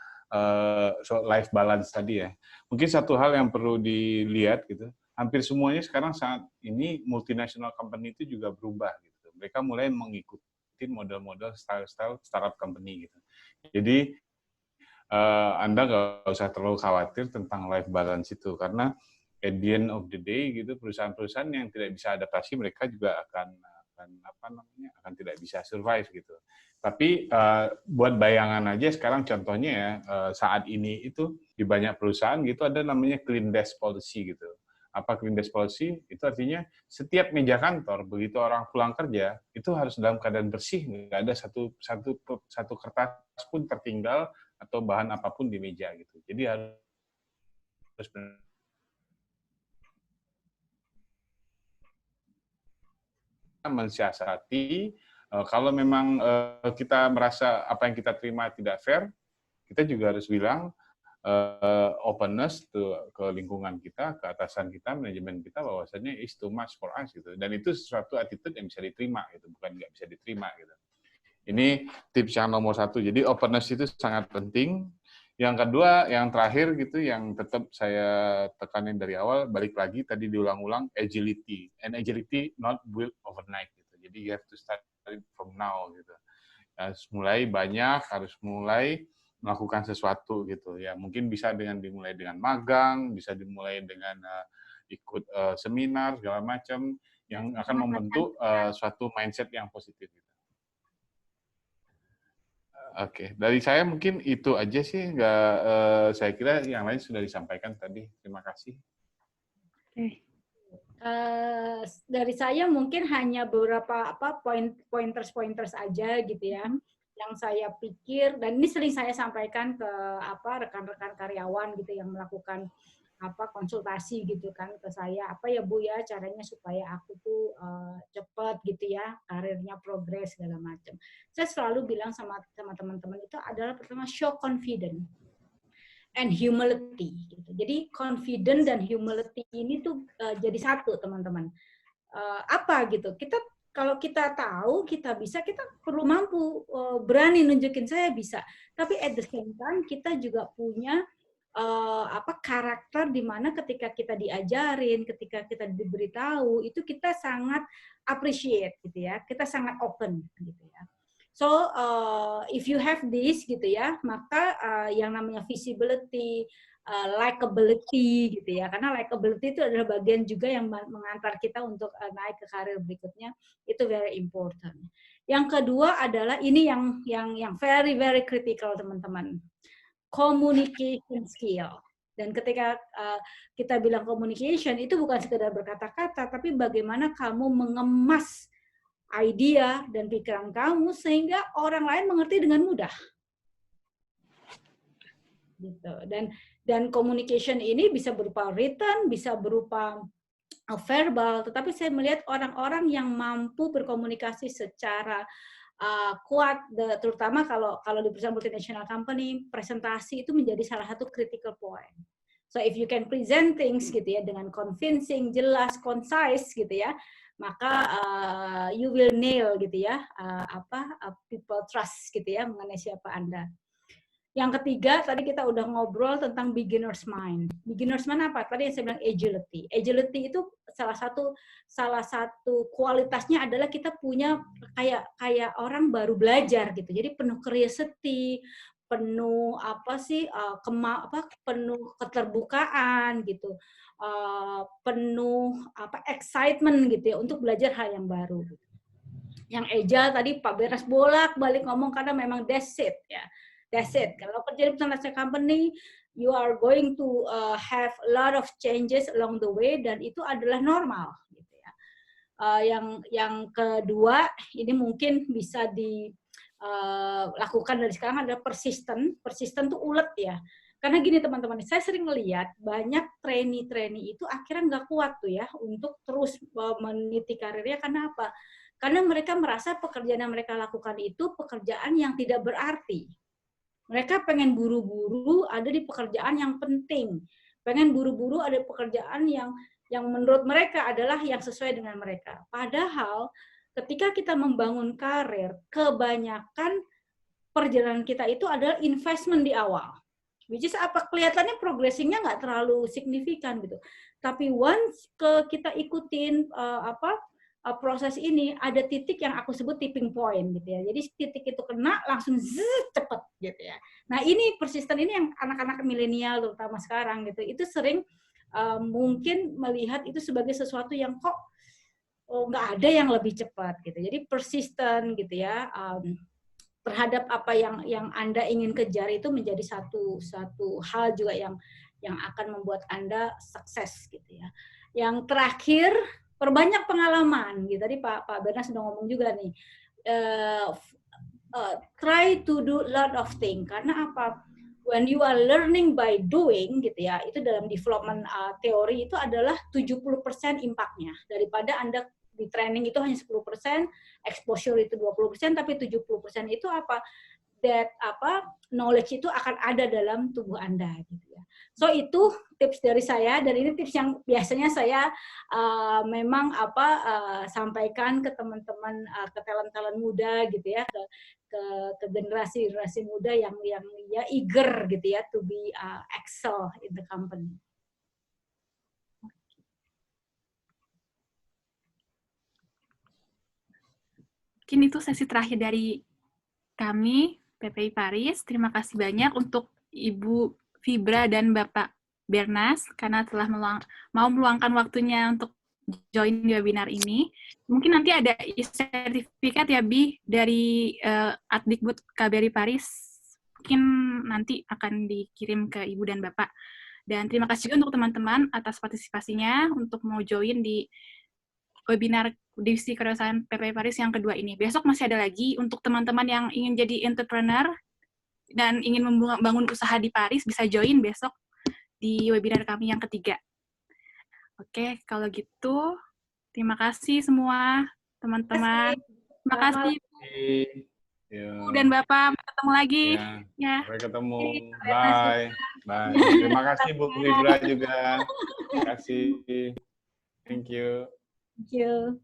soal life balance tadi ya. Mungkin satu hal yang perlu dilihat gitu, hampir semuanya sekarang saat ini multinational company itu juga berubah gitu. Mereka mulai mengikuti model-model style-style startup company gitu. Jadi Anda nggak usah terlalu khawatir tentang life balance itu, karena at the end of the day gitu, perusahaan-perusahaan yang tidak bisa adaptasi mereka juga akan tidak bisa survive gitu. Tapi buat bayangan aja sekarang contohnya ya, saat ini itu di banyak perusahaan gitu ada namanya clean desk policy gitu. Apa clean desk policy? Itu artinya setiap meja kantor begitu orang pulang kerja itu harus dalam keadaan bersih, nggak ada satu kertas pun tertinggal atau bahan apapun di meja gitu. Jadi harus mensiasati. Kalau memang kita merasa apa yang kita terima tidak fair, kita juga harus bilang openness ke lingkungan kita, ke atasan kita, manajemen kita, bahwasanya is too much for us gitu. Dan itu sesuatu attitude yang bisa diterima gitu, bukan nggak bisa diterima gitu. Ini tips yang nomor 1. Jadi openness itu sangat penting. Yang kedua, yang terakhir gitu, yang tetap saya tekanin dari awal, balik lagi tadi diulang-ulang, agility. And agility not built overnight gitu. Jadi you have to start from now gitu. Harus mulai banyak, harus mulai melakukan sesuatu gitu ya. Mungkin bisa dimulai dengan magang, bisa dimulai dengan ikut seminar segala macam yang akan membentuk suatu mindset yang positif gitu. Oke, dari saya mungkin itu aja sih. Saya kira yang lain sudah disampaikan tadi. Terima kasih. Oke. Dari saya mungkin hanya beberapa pointers aja gitu ya, yang saya pikir, dan ini sering saya sampaikan ke rekan-rekan karyawan gitu yang melakukan konsultasi gitu kan ke saya, apa ya Bu ya caranya supaya aku tuh cepat gitu ya, karirnya progres segala macam. Saya selalu bilang sama teman-teman itu adalah pertama show confidence and humility gitu. Jadi confident dan humility ini tuh jadi satu teman-teman. Apa gitu? Kalau kita tahu kita bisa, kita perlu mampu berani nunjukin saya bisa. Tapi at the same time kita juga punya karakter di mana ketika kita diajarin, ketika kita diberitahu, itu kita sangat appreciate gitu ya. Kita sangat open gitu ya. So if you have this gitu ya, maka yang namanya visibility, likability gitu ya, karena likability itu adalah bagian juga yang mengantar kita untuk naik ke karir berikutnya, itu very important. Yang kedua adalah ini yang very very critical teman-teman, communication skill. Dan ketika kita bilang communication itu bukan sekedar berkata-kata, tapi bagaimana kamu mengemas idea dan pikiran kamu sehingga orang lain mengerti dengan mudah. Gitu. Dan communication ini bisa berupa written, bisa berupa verbal, tetapi saya melihat orang-orang yang mampu berkomunikasi secara kuat, terutama kalau di perusahaan multinational company, presentasi itu menjadi salah satu critical point. So if you can present things gitu ya dengan convincing, jelas, concise gitu ya, maka you will nail gitu ya people trust gitu ya mengenai siapa Anda. Yang ketiga, tadi kita udah ngobrol tentang beginner's mind. Beginner's mind apa? Tadi yang saya bilang agility. Agility itu salah satu kualitasnya adalah kita punya kayak orang baru belajar gitu. Jadi penuh curiosity, penuh penuh keterbukaan gitu. Penuh excitement gitu ya untuk belajar hal yang baru. Yang agile tadi Pak Bernas bolak-balik ngomong karena memang that's it ya. That's it. Kalau kerja di multinational company, you are going to have a lot of changes along the way dan itu adalah normal. Gitu ya. Yang kedua, ini mungkin bisa dilakukan dari sekarang adalah persisten. Persisten tuh ulet ya. Karena gini teman-teman, saya sering melihat banyak trainee itu akhirnya nggak kuat tuh ya untuk terus meniti karirnya. Karena apa? Karena mereka merasa pekerjaan yang mereka lakukan itu pekerjaan yang tidak berarti. Mereka pengen buru-buru ada di pekerjaan yang penting. Pengen buru-buru ada di pekerjaan yang menurut mereka adalah yang sesuai dengan mereka. Padahal ketika kita membangun karir, kebanyakan perjalanan kita itu adalah investment di awal. Which is apa? Kelihatannya progressing-nya nggak terlalu signifikan gitu. Tapi once kita ikutin proses ini, ada titik yang aku sebut tipping point gitu ya. Jadi titik itu kena langsung cepet gitu ya. Nah ini persisten ini yang anak-anak milenial terutama sekarang gitu, itu sering mungkin melihat itu sebagai sesuatu yang kok nggak ada yang lebih cepat gitu. Jadi persisten gitu ya terhadap apa yang Anda ingin kejar itu menjadi satu hal juga yang akan membuat Anda sukses gitu ya. Yang terakhir, perbanyak pengalaman gitu. Tadi Pak Bernas sudah ngomong juga nih, try to do a lot of things. Karena apa? When you are learning by doing gitu ya, itu dalam development teori itu adalah 70% impact-nya. Daripada Anda di training itu hanya 10%, exposure itu 20%, tapi 70% itu apa? Knowledge itu akan ada dalam tubuh Anda gitu ya. So itu tips dari saya, dan ini tips yang biasanya saya memang sampaikan ke teman-teman, ke talent-talent muda gitu ya, ke generasi muda yang ya eager gitu ya to be excel in the company. Mungkin itu sesi terakhir dari kami, PPI Paris. Terima kasih banyak untuk Ibu Fibra dan Bapak Bernas karena telah mau meluangkan waktunya untuk join webinar ini. Mungkin nanti ada sertifikat ya, Bi, dari Adikbud KBRI Paris. Mungkin nanti akan dikirim ke Ibu dan Bapak. Dan terima kasih juga untuk teman-teman atas partisipasinya untuk mau join di webinar Divisi Kewirausahaan PPI Paris yang kedua ini. Besok masih ada lagi untuk teman-teman yang ingin jadi entrepreneur dan ingin membangun usaha di Paris, bisa join besok di webinar kami yang ketiga. Oke, kalau gitu, terima kasih semua teman-teman. Terima kasih Bu dan Bapak, ketemu lagi. Ya. Sampai ketemu. Bye. Bye. Terima kasih Bu Fibra juga. Terima kasih. Thank you. Thank you.